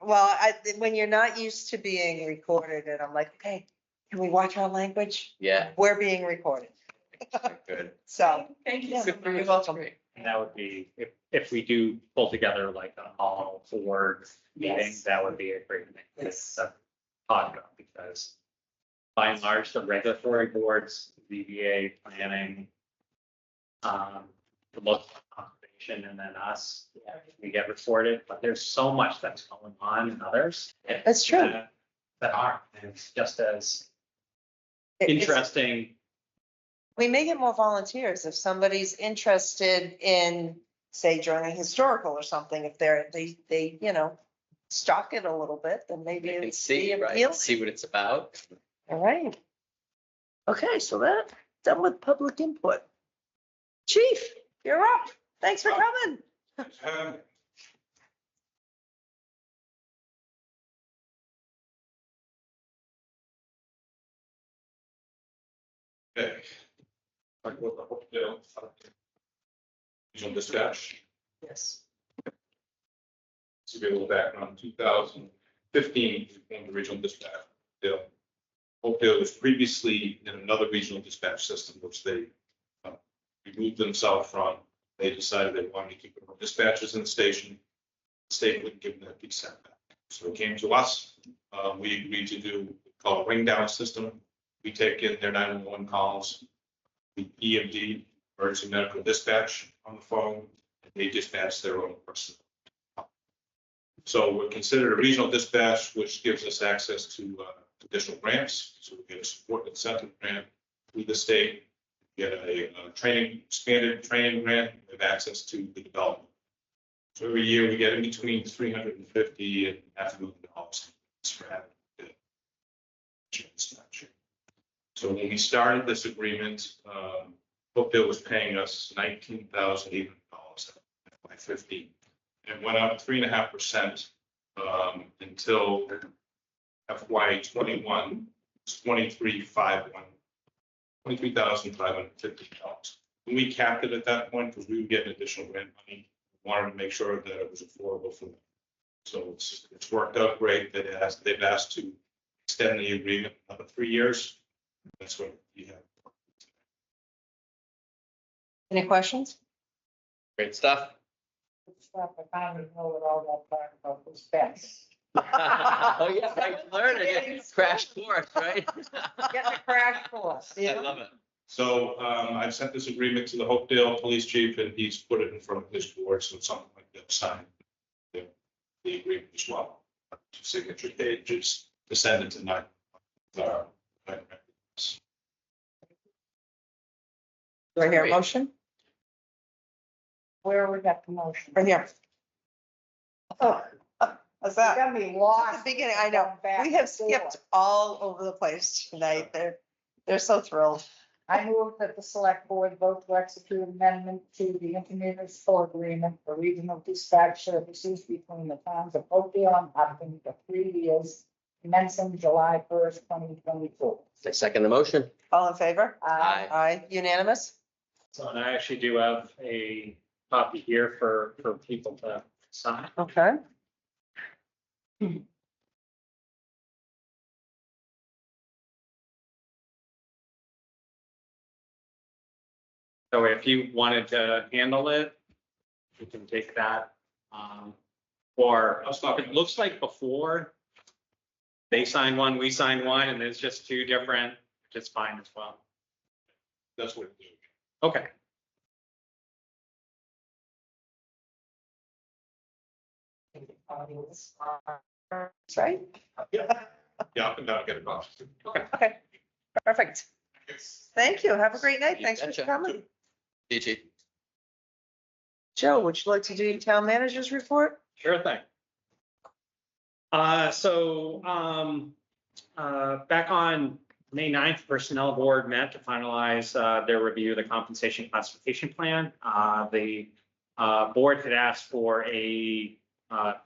Speaker 2: well, when you're not used to being recorded and I'm like, okay, can we watch our language?
Speaker 3: Yeah,
Speaker 2: We're being recorded.
Speaker 3: good.
Speaker 2: So,
Speaker 8: Thank you
Speaker 2: Yeah,
Speaker 8: so
Speaker 2: you're
Speaker 8: much.
Speaker 2: welcome.
Speaker 8: Great.
Speaker 4: And that would be, if we do pull together like an all board meeting,
Speaker 8: Yes.
Speaker 4: that would be a great thing.
Speaker 2: Yes.
Speaker 4: to talk about, because by and large, the regulatory boards, ZBA, planning, the local conservation, and then us, we get reported, but there's so much that's going on in others.
Speaker 2: That's true.
Speaker 4: That aren't, and it's just as
Speaker 2: it's-
Speaker 4: interesting.
Speaker 2: we may get more volunteers if somebody's interested in, say, joining historical or something. If they, you know, stalk it a little bit, then maybe
Speaker 3: You can
Speaker 2: it's
Speaker 3: see, right?
Speaker 2: appealing.
Speaker 3: See what it's about.
Speaker 2: All right. Okay, so that, done with public input. Chief, you're up. Thanks for coming.
Speaker 9: Okay. Talk about the Hopedale Regional Dispatch.
Speaker 2: Yes.
Speaker 9: To give a little background, 2015, we formed the Regional Dispatch. Hopedale was previously in another regional dispatch system, which they removed themselves from. They decided they wanted to keep their dispatchers in the station. The state wouldn't give them that big setback. So it came to us, we agreed to do, called a ring down system. We take in their 911 calls, the EMD, emergency medical dispatch on the phone, and they dispatch their own person. So we're considered a regional dispatch, which gives us access to additional grants. So we get a support incentive grant through the state, get a expanded training grant, we have access to the development. So every year we get in between $350,000 and $500,000 for having the dispatch. So when we started this agreement, Hopedale was paying us $19,800 by 15. It went up 3.5% until FY21, it's $23,550. And we capped it at that point because we were getting additional grant money. We wanted to make sure that it was affordable for them. So it's worked out great. They've asked to extend the agreement another 3 years. That's what you have.
Speaker 2: Any questions?
Speaker 3: Great stuff.
Speaker 5: Stuff, I finally know what all that part about was best.
Speaker 3: Oh, yeah, right, learn it. Crash course, right?
Speaker 5: Get the crash course.
Speaker 3: I love it.
Speaker 9: So I've sent this agreement to the Hopedale Police Chief and he's put it in front of his board, so it's something like that, sign the agreement as well. Signature pages to send it tonight.
Speaker 2: Do I hear a motion?
Speaker 5: Where we got the motion?
Speaker 2: Right here. Oh, how's that?
Speaker 5: Got me
Speaker 2: At
Speaker 5: lost.
Speaker 2: the beginning, I know. We have skipped all over the place tonight. They're so thrilled.
Speaker 5: I move that the select board vote to execute amendment to the intermunicipal agreement for regional dispatch services between the towns of Hopedale and Hopkins for 3 years, commencing July 1st, 2024.
Speaker 3: I second the motion.
Speaker 2: All in favor?
Speaker 3: Aye.
Speaker 2: Aye, unanimous?
Speaker 4: So, and I actually do have a copy here for people to sign.
Speaker 2: Okay.
Speaker 4: So if you wanted to handle it, you can take that. Or it looks like before, they signed one, we signed one, and it's just two different, which is fine as well.
Speaker 9: That's what it is.
Speaker 4: Okay.
Speaker 2: That's right.
Speaker 9: Yeah, I'll come down and get it off.
Speaker 2: Okay, perfect. Thank you. Have a great night. Thanks for
Speaker 3: Gotcha.
Speaker 2: coming.
Speaker 3: DG.
Speaker 2: Joe, would you like to do your town manager's report?
Speaker 4: Sure thing. Back on May 9th, Personnel Board met to finalize their review of the compensation classification plan. The board had asked for a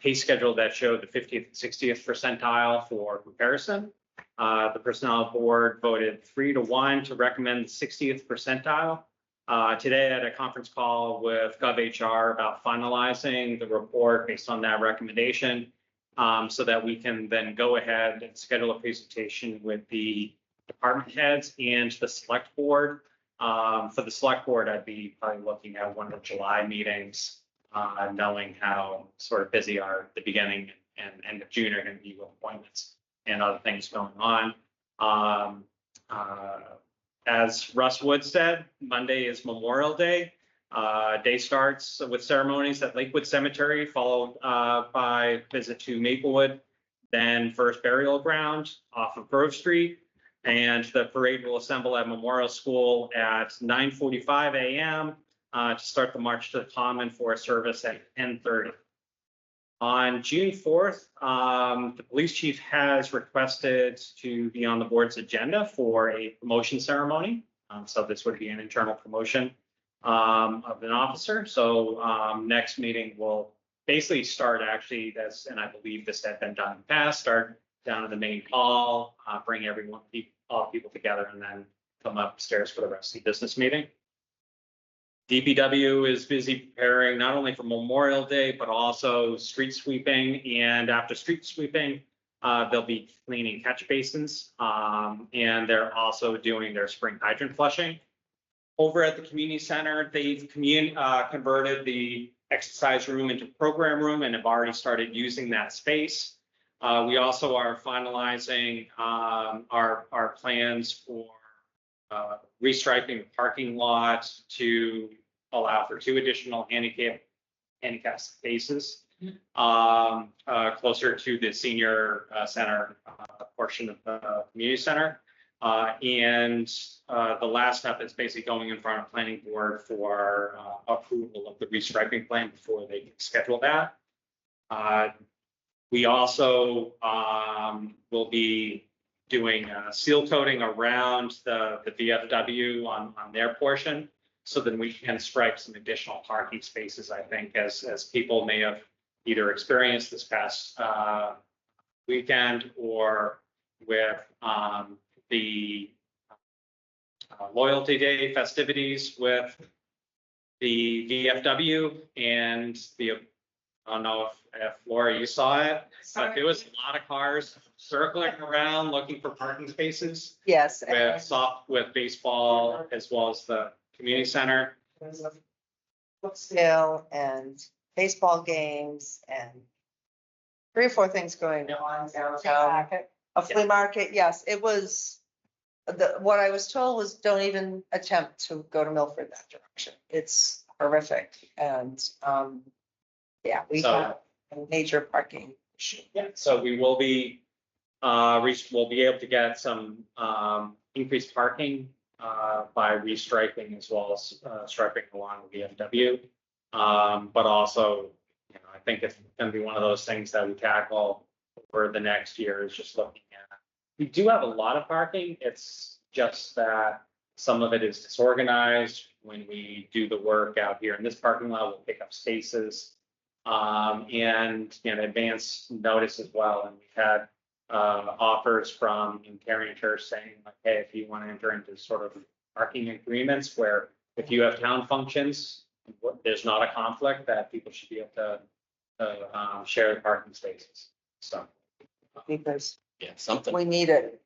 Speaker 4: pay schedule that showed the 50th and 60th percentile for comparison. The Personnel Board voted 3-1 to recommend the 60th percentile. Today I had a conference call with GovHR about finalizing the report based on that recommendation, so that we can then go ahead and schedule a presentation with the department heads and the select board. For the select board, I'd be probably looking at one of the July meetings, knowing how sort of busy the beginning and end of June are going to be with appointments and other things going on. As Russ Wood said, Monday is Memorial Day. Day starts with ceremonies at Lakewood Cemetery, followed by visit to Maplewood, then first burial ground off of Grove Street. And the parade will assemble at Memorial School at 9:45 a.m. To start the march to the common for a service at 10:30. On June 4th, the police chief has requested to be on the board's agenda for a promotion ceremony. So this would be an internal promotion of an officer. So next meeting will basically start actually, and I believe this had been done in the past, start down in the main hall, bring all people together, and then come upstairs for the rest of the business meeting. DPW is busy preparing not only for Memorial Day, but also street sweeping. And after street sweeping, they'll be cleaning catch basins. And they're also doing their spring hydrant flushing. Over at the community center, they've converted the exercise room into program room and have already started using that space. We also are finalizing our plans for restriping the parking lot to allow for 2 additional handicap spaces closer to the senior center portion of the community center. And the last step is basically going in front of planning board for approval of the restriping plan before they can schedule that. We also will be doing seal coating around the VFW on their portion, so then we can stripe some additional parking spaces, I think, as people may have either experienced this past weekend or with the Loyalty Day festivities with the VFW and I don't know if Laura, you saw it, but there was a lot of cars circling around looking for parking spaces
Speaker 2: Yes.
Speaker 4: with baseball as well as the community center.
Speaker 2: There's a book sale and baseball games and 3 or 4 things going on downtown. A flea market, yes, it was, what I was told was don't even attempt to go to Milford that direction. It's horrific. And, yeah, we
Speaker 4: So-
Speaker 2: have a major parking issue.
Speaker 4: Yeah, so we will be, we'll be able to get some increased parking by restriping as well as striping along the VFW. But also, I think it's going to be one of those things that we tackle for the next year is just looking at. We do have a lot of parking. It's just that some of it is disorganized. When we do the work out here in this parking lot, we'll pick up spaces. And advance notice as well. And we've had offers from Carrying Church saying like, hey, if you want to enter into sort of parking agreements where if you have town functions, there's not a conflict, that people should be able to share the parking spaces. So
Speaker 2: Because
Speaker 3: Yeah, something.
Speaker 2: we need it.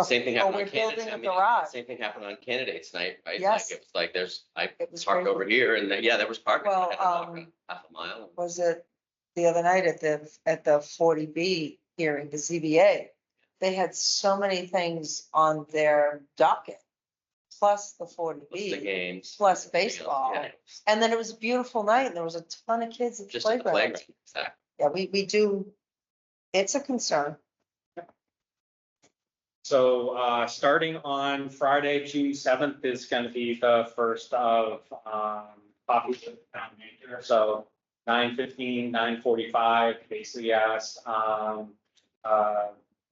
Speaker 3: Same thing
Speaker 2: Oh,
Speaker 3: happened
Speaker 2: we're
Speaker 3: on candidates.
Speaker 2: building
Speaker 3: I
Speaker 2: a
Speaker 3: mean,
Speaker 2: garage.
Speaker 3: same thing happened on candidates night, right?
Speaker 2: Yes.
Speaker 3: Like it was like I
Speaker 2: It was
Speaker 3: parked
Speaker 2: crazy.
Speaker 3: over here and yeah, there was parking. I
Speaker 2: Well,
Speaker 3: had to walk half a mile.
Speaker 2: Was it the other night at the 40B hearing, the ZBA? They had so many things on their docket, plus the
Speaker 3: Plus the
Speaker 2: 40B,
Speaker 3: games.
Speaker 2: plus
Speaker 3: everything else.
Speaker 2: baseball.
Speaker 3: Yeah,
Speaker 2: And then it was a beautiful night and there was a ton of kids at the
Speaker 3: just at the
Speaker 2: playground.
Speaker 3: playground. Exactly.
Speaker 2: Yeah, we do, it's a concern.
Speaker 4: So starting on Friday, June 7th is going to be the first of coffee with the town manager. So 9:15, 9:45, basically asked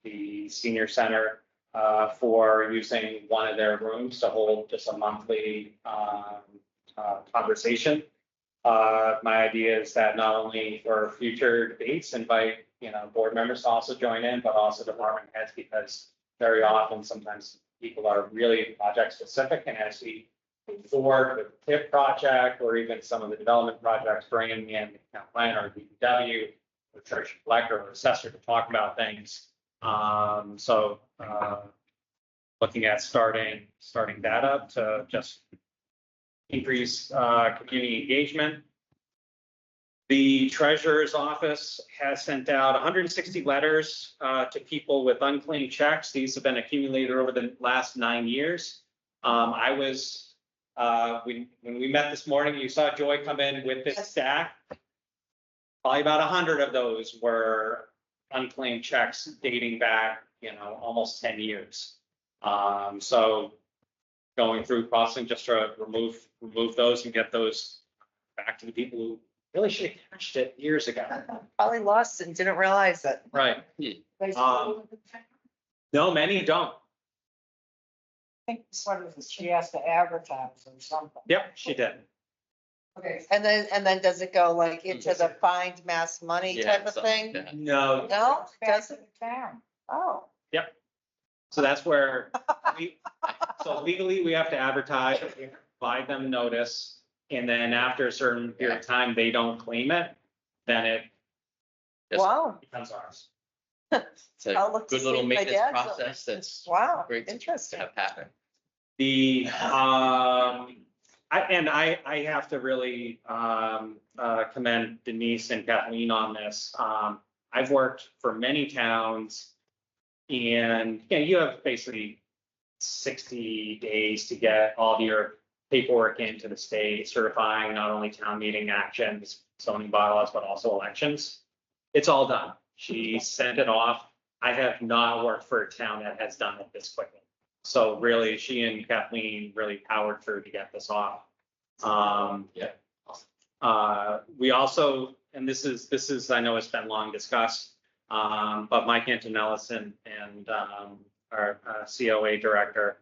Speaker 4: the senior center for using one of their rooms to hold just a monthly conversation. My idea is that not only for future debates, invite board members to also join in, but also department heads, because very often, sometimes people are really project specific, and as we move forward with the TIP project or even some of the development projects, bringing in the town planner or DPW, or church collector or assessor to talk about things. So looking at starting that up to just increase community engagement. The treasurer's office has sent out 160 letters to people with unclaimed checks. These have been accumulated over the last 9 years. I was, when we met this morning, you saw Joy come in with this stack. Probably about 100 of those were unclaimed checks dating back, almost 10 years. So going through processing just to remove those and get those back to the people who really should have catched it years ago.
Speaker 2: Probably lost it and didn't realize it.
Speaker 4: Right.
Speaker 5: They still-
Speaker 4: No, many don't.
Speaker 5: I think what is it, she has to advertise or something.
Speaker 4: Yep, she did.
Speaker 5: Okay.
Speaker 2: And then does it go like into the find mass money
Speaker 3: Yeah,
Speaker 2: type of
Speaker 3: something
Speaker 2: thing?
Speaker 3: like that.
Speaker 4: No,
Speaker 2: No,
Speaker 5: Back
Speaker 2: does
Speaker 5: to
Speaker 2: it?
Speaker 5: the town.
Speaker 2: Oh,
Speaker 4: so that's where so legally we have to advertise, provide them notice, and then after a certain period of time, they don't claim it, then it
Speaker 3: Yes.
Speaker 2: wow,
Speaker 4: becomes ours.
Speaker 3: It's a
Speaker 2: I'll look to
Speaker 3: good little
Speaker 2: see if my
Speaker 3: maintenance
Speaker 2: dad's-
Speaker 3: process that's
Speaker 2: wow,
Speaker 3: great to
Speaker 2: interesting.
Speaker 3: have happen.
Speaker 4: The, I have to really commend Denise and Kathleen on this. I've worked for many towns. And, yeah, you have basically 60 days to get all of your paperwork into the state certifying not only town meeting actions, zoning bylaws, but also elections. It's all done. She sent it off. I have not worked for a town that has done it this quickly. So really, she and Kathleen really powered through to get this off. We also, and this is, I know it's been long discussed, but Mike Antonellis and our COA director,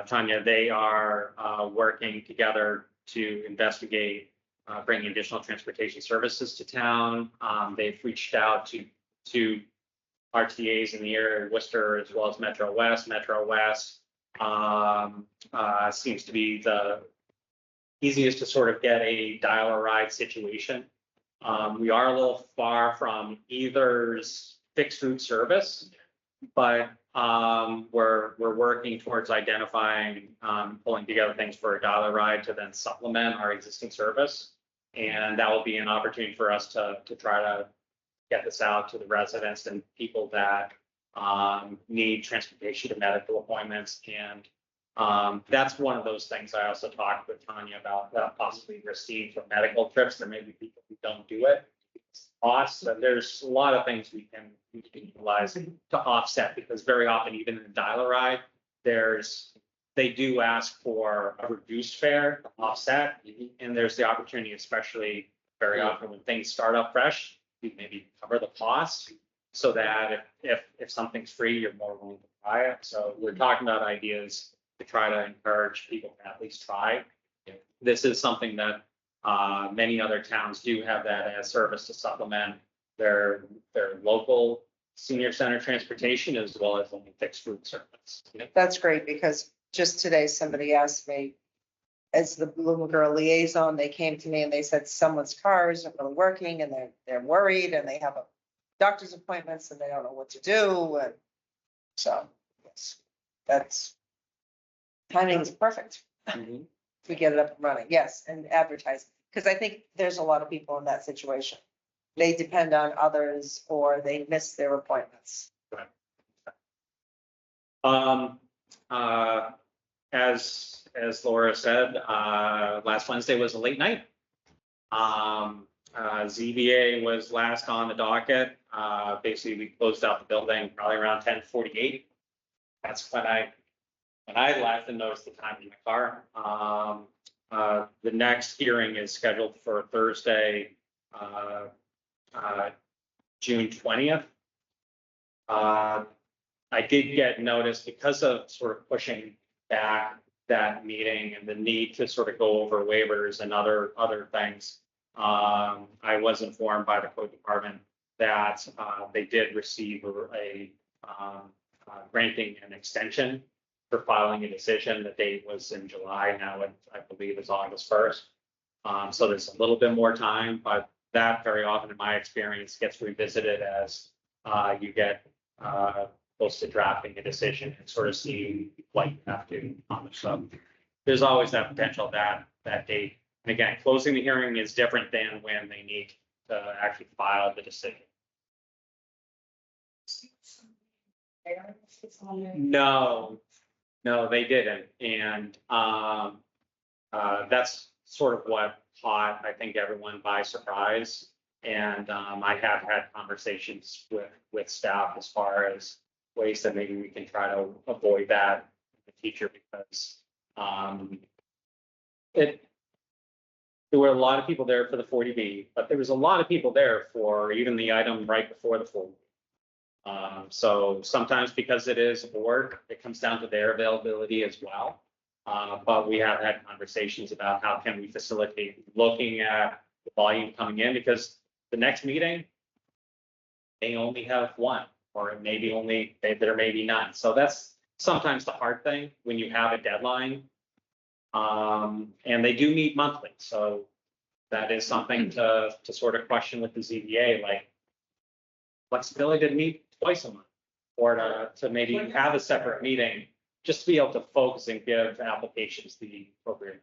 Speaker 4: Tanya, they are working together to investigate bringing additional transportation services to town. They've reached out to RTAs in the area of Worcester as well as Metro West. Metro West seems to be the easiest to sort of get a dial-a-ride situation. We are a little far from either's fixed route service, but we're working towards identifying, pulling together things for a dial-a-ride to then supplement our existing service. And that will be an opportunity for us to try to get this out to the residents and people that need transportation to medical appointments. And that's one of those things I also talked with Tanya about, possibly received for medical trips. There may be people who don't do it. Costs, and there's a lot of things we can utilize to offset, because very often, even in a dial-a-ride, they do ask for a reduced fare to offset, and there's the opportunity, especially very often when things start up fresh, you maybe cover the cost so that if something's free, you're more willing to buy it. So we're talking about ideas to try to encourage people to at least try. This is something that many other towns do have that as service to supplement their local senior center transportation as well as only fixed route service.
Speaker 2: That's great, because just today, somebody asked me, as the Blue Girl liaison, they came to me and they said someone's car isn't really working and they're worried and they have a doctor's appointments and they don't know what to do. And so, yes, that's timing is perfect. We get it up and running. Yes, and advertise, because I think there's a lot of people in that situation. They depend on others or they miss their appointments.
Speaker 4: As Laura said, last Wednesday was a late night. ZBA was last on the docket. Basically, we closed out the building probably around 10:48. That's when I left and noticed the time in my car. The next hearing is scheduled for Thursday, June 20th. I did get notice, because of sort of pushing back that meeting and the need to sort of go over waivers and other things. I was informed by the code department that they did receive a granting an extension for filing a decision. The date was in July. Now I believe is August 1st. So there's a little bit more time, but that very often in my experience gets revisited as you get close to drafting a decision and sort of see what you have to on the sub. There's always that potential that date. And again, closing the hearing is different than when they need to actually file the decision. No, they didn't. And that's sort of what caught, I think, everyone by surprise. And I have had conversations with staff as far as ways that maybe we can try to avoid that in the future, because there were a lot of people there for the 40B, but there was a lot of people there for even the item right before the 40B. So sometimes, because it is a board, it comes down to their availability as well. But we have had conversations about how can we facilitate looking at the volume coming in, because the next meeting, they only have one, or maybe only there may be none. So that's sometimes the hard thing when you have a deadline. And they do meet monthly. So that is something to sort of question with the ZBA, like flexibility to meet twice a month, or to maybe have a separate meeting, just to be able to focus and give applications the appropriate.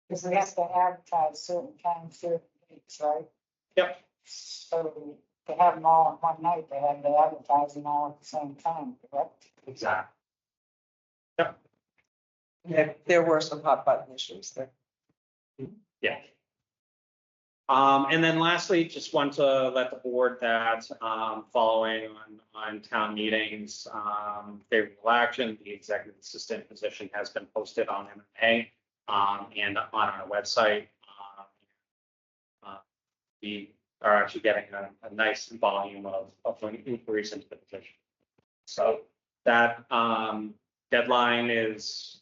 Speaker 5: Because we have to advertise certain times, certain dates, right?
Speaker 4: Yep.
Speaker 5: So to have them all in one night, they had to advertise them all at the same time, correct?
Speaker 4: Exactly.
Speaker 2: Yeah, there were some hot button issues there.
Speaker 4: Yeah. And then lastly, just want to let the board that, following on town meetings, favorable action, the executive assistant position has been posted on MMA, and on our website. We are actually getting a nice volume of inquiries into the position. So that, deadline is,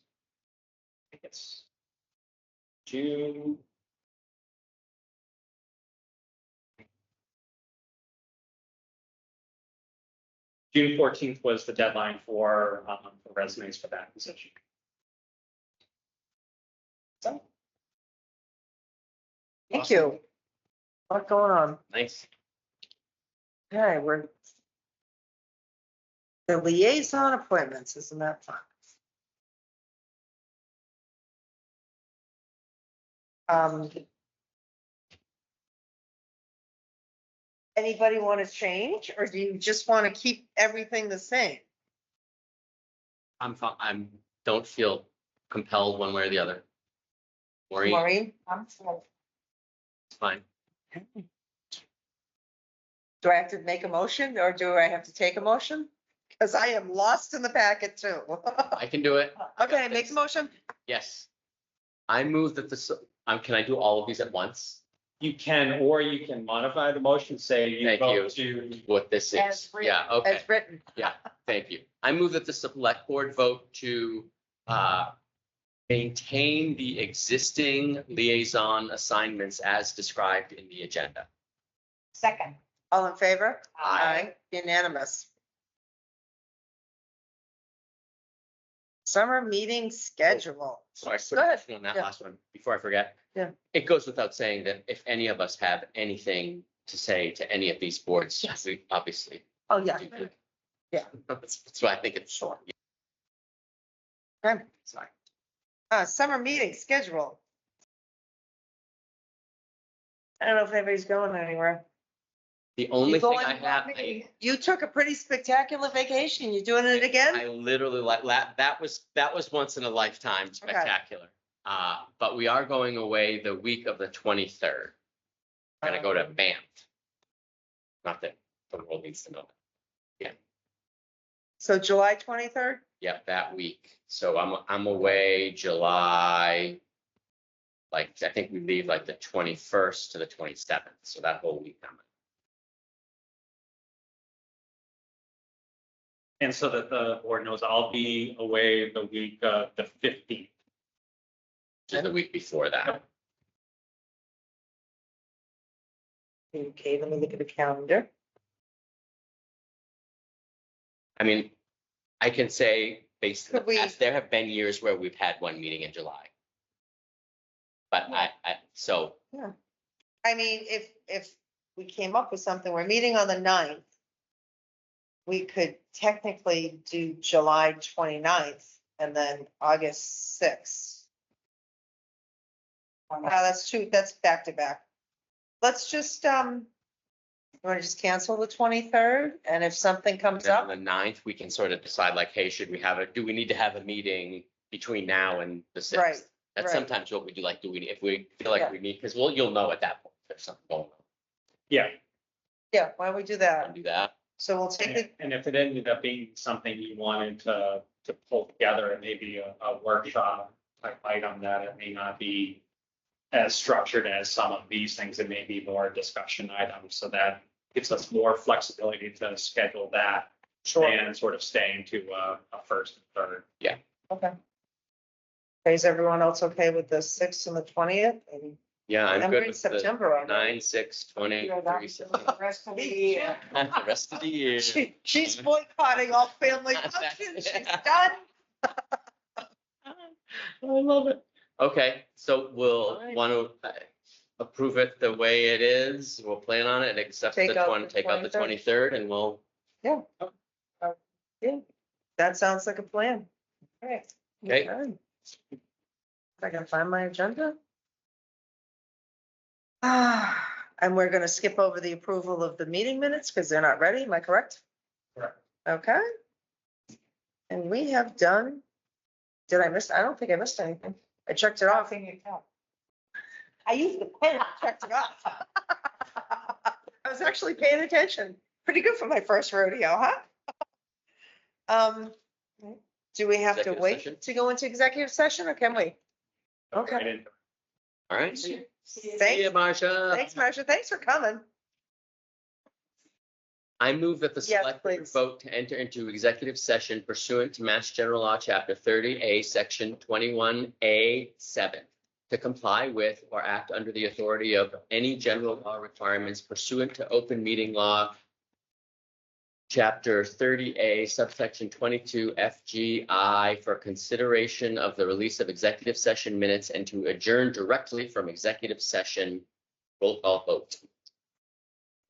Speaker 4: I think it's June. June 14th was the deadline for resumes for that position. So,
Speaker 2: Thank you. What's going on?
Speaker 3: Nice.
Speaker 2: Okay, we're. The liaison appointments, isn't that fun? Anybody want to change, or do you just want to keep everything the same?
Speaker 3: Don't feel compelled one way or the other. Maureen,
Speaker 2: Maureen,
Speaker 5: I'm sorry.
Speaker 3: it's fine.
Speaker 2: do I have to make a motion, or do I have to take a motion? Because I am lost in the packet too.
Speaker 3: I can do it.
Speaker 2: Okay, make a motion.
Speaker 3: Yes. I move that can I do all of these at once?
Speaker 4: you can, or you can modify the motion, say you
Speaker 3: Thank
Speaker 4: vote
Speaker 3: you.
Speaker 4: to.
Speaker 3: What this
Speaker 2: As
Speaker 3: is?
Speaker 2: written.
Speaker 3: Yeah, okay.
Speaker 2: As written.
Speaker 3: Thank you. I move that the select board vote to maintain the existing liaison assignments as described in the agenda.
Speaker 5: Second.
Speaker 2: All in favor?
Speaker 3: Aye.
Speaker 2: Unanimous. Summer meeting schedule.
Speaker 3: So I put
Speaker 2: Go ahead.
Speaker 3: on that
Speaker 2: Yeah.
Speaker 3: last one before I forget.
Speaker 2: Yeah.
Speaker 3: It goes without saying that if any of us have anything to say to any of these boards,
Speaker 2: Yes.
Speaker 3: we obviously.
Speaker 2: Oh, yeah.
Speaker 3: do.
Speaker 2: Yeah.
Speaker 3: That's why I think it's short.
Speaker 2: Okay.
Speaker 3: Sorry.
Speaker 2: Summer meeting schedule. I don't know if anybody's going anywhere.
Speaker 3: The only thing
Speaker 2: going
Speaker 3: I have,
Speaker 2: without me? You took a pretty spectacular vacation. You doing it again?
Speaker 3: I literally like that was once in a lifetime spectacular. But we are going away the week of the 23rd. Gonna go to Banff. Not that the world needs to know.
Speaker 2: So July 23rd?
Speaker 3: Yeah, that week. So I'm away July. Like, I think we leave like the 21st to the 27th. So that whole week I'm.
Speaker 4: And so that the board knows, I'll be away the week of the 15th.
Speaker 3: Just the week before that.
Speaker 2: Okay, let me look at the calendar.
Speaker 3: I mean, I can say based on
Speaker 2: Could we-
Speaker 3: the past, there have been years where we've had one meeting in July. But so
Speaker 2: I mean, if we came up with something, we're meeting on the 9th. We could technically do July 29th and then August 6th. That's true, that's back to back. Let's just, you want to just cancel the 23rd? And if something comes
Speaker 3: then
Speaker 2: up,
Speaker 3: on the 9th, we can sort of decide like, hey, do we need to have a meeting between now and the 6th?
Speaker 2: Right,
Speaker 3: That's
Speaker 2: right.
Speaker 3: sometimes what we do, like, if we feel like
Speaker 2: Yeah.
Speaker 3: we need, because you'll know at that point if there's something going on.
Speaker 4: Yeah.
Speaker 2: yeah, why don't we do that?
Speaker 3: Do that.
Speaker 2: So we'll take it,
Speaker 4: And if it ended up being something you wanted to pull together, and maybe a workshop type item that it may not be as structured as some of these things, it may be more discussion items, so that gives us more flexibility to schedule that and sort of stay into a first and third.
Speaker 2: okay. Is everyone else okay with the 6th and the 20th? And
Speaker 3: Yeah, I'm
Speaker 2: we're
Speaker 3: good
Speaker 2: in
Speaker 3: with the
Speaker 2: September already.
Speaker 3: 9, 6, 20,
Speaker 5: You're done
Speaker 3: 3,
Speaker 5: for
Speaker 3: 7.
Speaker 5: the rest of the year.
Speaker 3: The rest of the year.
Speaker 2: She's boycotting all family
Speaker 3: That's
Speaker 2: functions.
Speaker 3: it.
Speaker 2: She's done.
Speaker 3: I love it. Okay, so we'll
Speaker 2: Alright.
Speaker 3: want to approve it the way it is. We'll plan on it, except
Speaker 2: Take out the
Speaker 3: take out the
Speaker 2: 23rd.
Speaker 3: 23rd, and we'll.
Speaker 2: Yeah. That sounds like a plan. All right.
Speaker 3: Okay.
Speaker 2: I can find my agenda. And we're gonna skip over the approval of the meeting minutes because they're not ready. Am I correct?
Speaker 4: Correct.
Speaker 2: Okay. And we have done, did I miss? I don't think I missed anything. I checked it off.
Speaker 5: Nothing you count.
Speaker 2: I used the pen, I checked it off. I was actually paying attention. Pretty good for my first rodeo, huh? Do we have to
Speaker 3: Executive
Speaker 2: wait
Speaker 3: session?
Speaker 2: to go into executive session or can we? Okay.
Speaker 4: Right in.
Speaker 3: All right. See
Speaker 2: Thanks,
Speaker 3: you, Marcia.
Speaker 2: thanks, Marcia. Thanks for coming.
Speaker 3: I move that the
Speaker 2: Yes,
Speaker 3: select board
Speaker 2: please.
Speaker 3: vote to enter into executive session pursuant to Mass General Law, Chapter 30A, Section 21A7, to comply with or act under the authority of any general law requirements pursuant to open meeting law, Chapter 30A, subsection 22 FGI, for consideration of the release of executive session minutes and to adjourn directly from executive session. Roll call vote.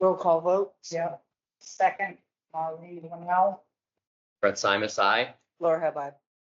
Speaker 2: Roll call vote.
Speaker 5: Yeah. Second, Maureen Winnell.
Speaker 3: Brett Simus, aye.
Speaker 2: Laura, have I?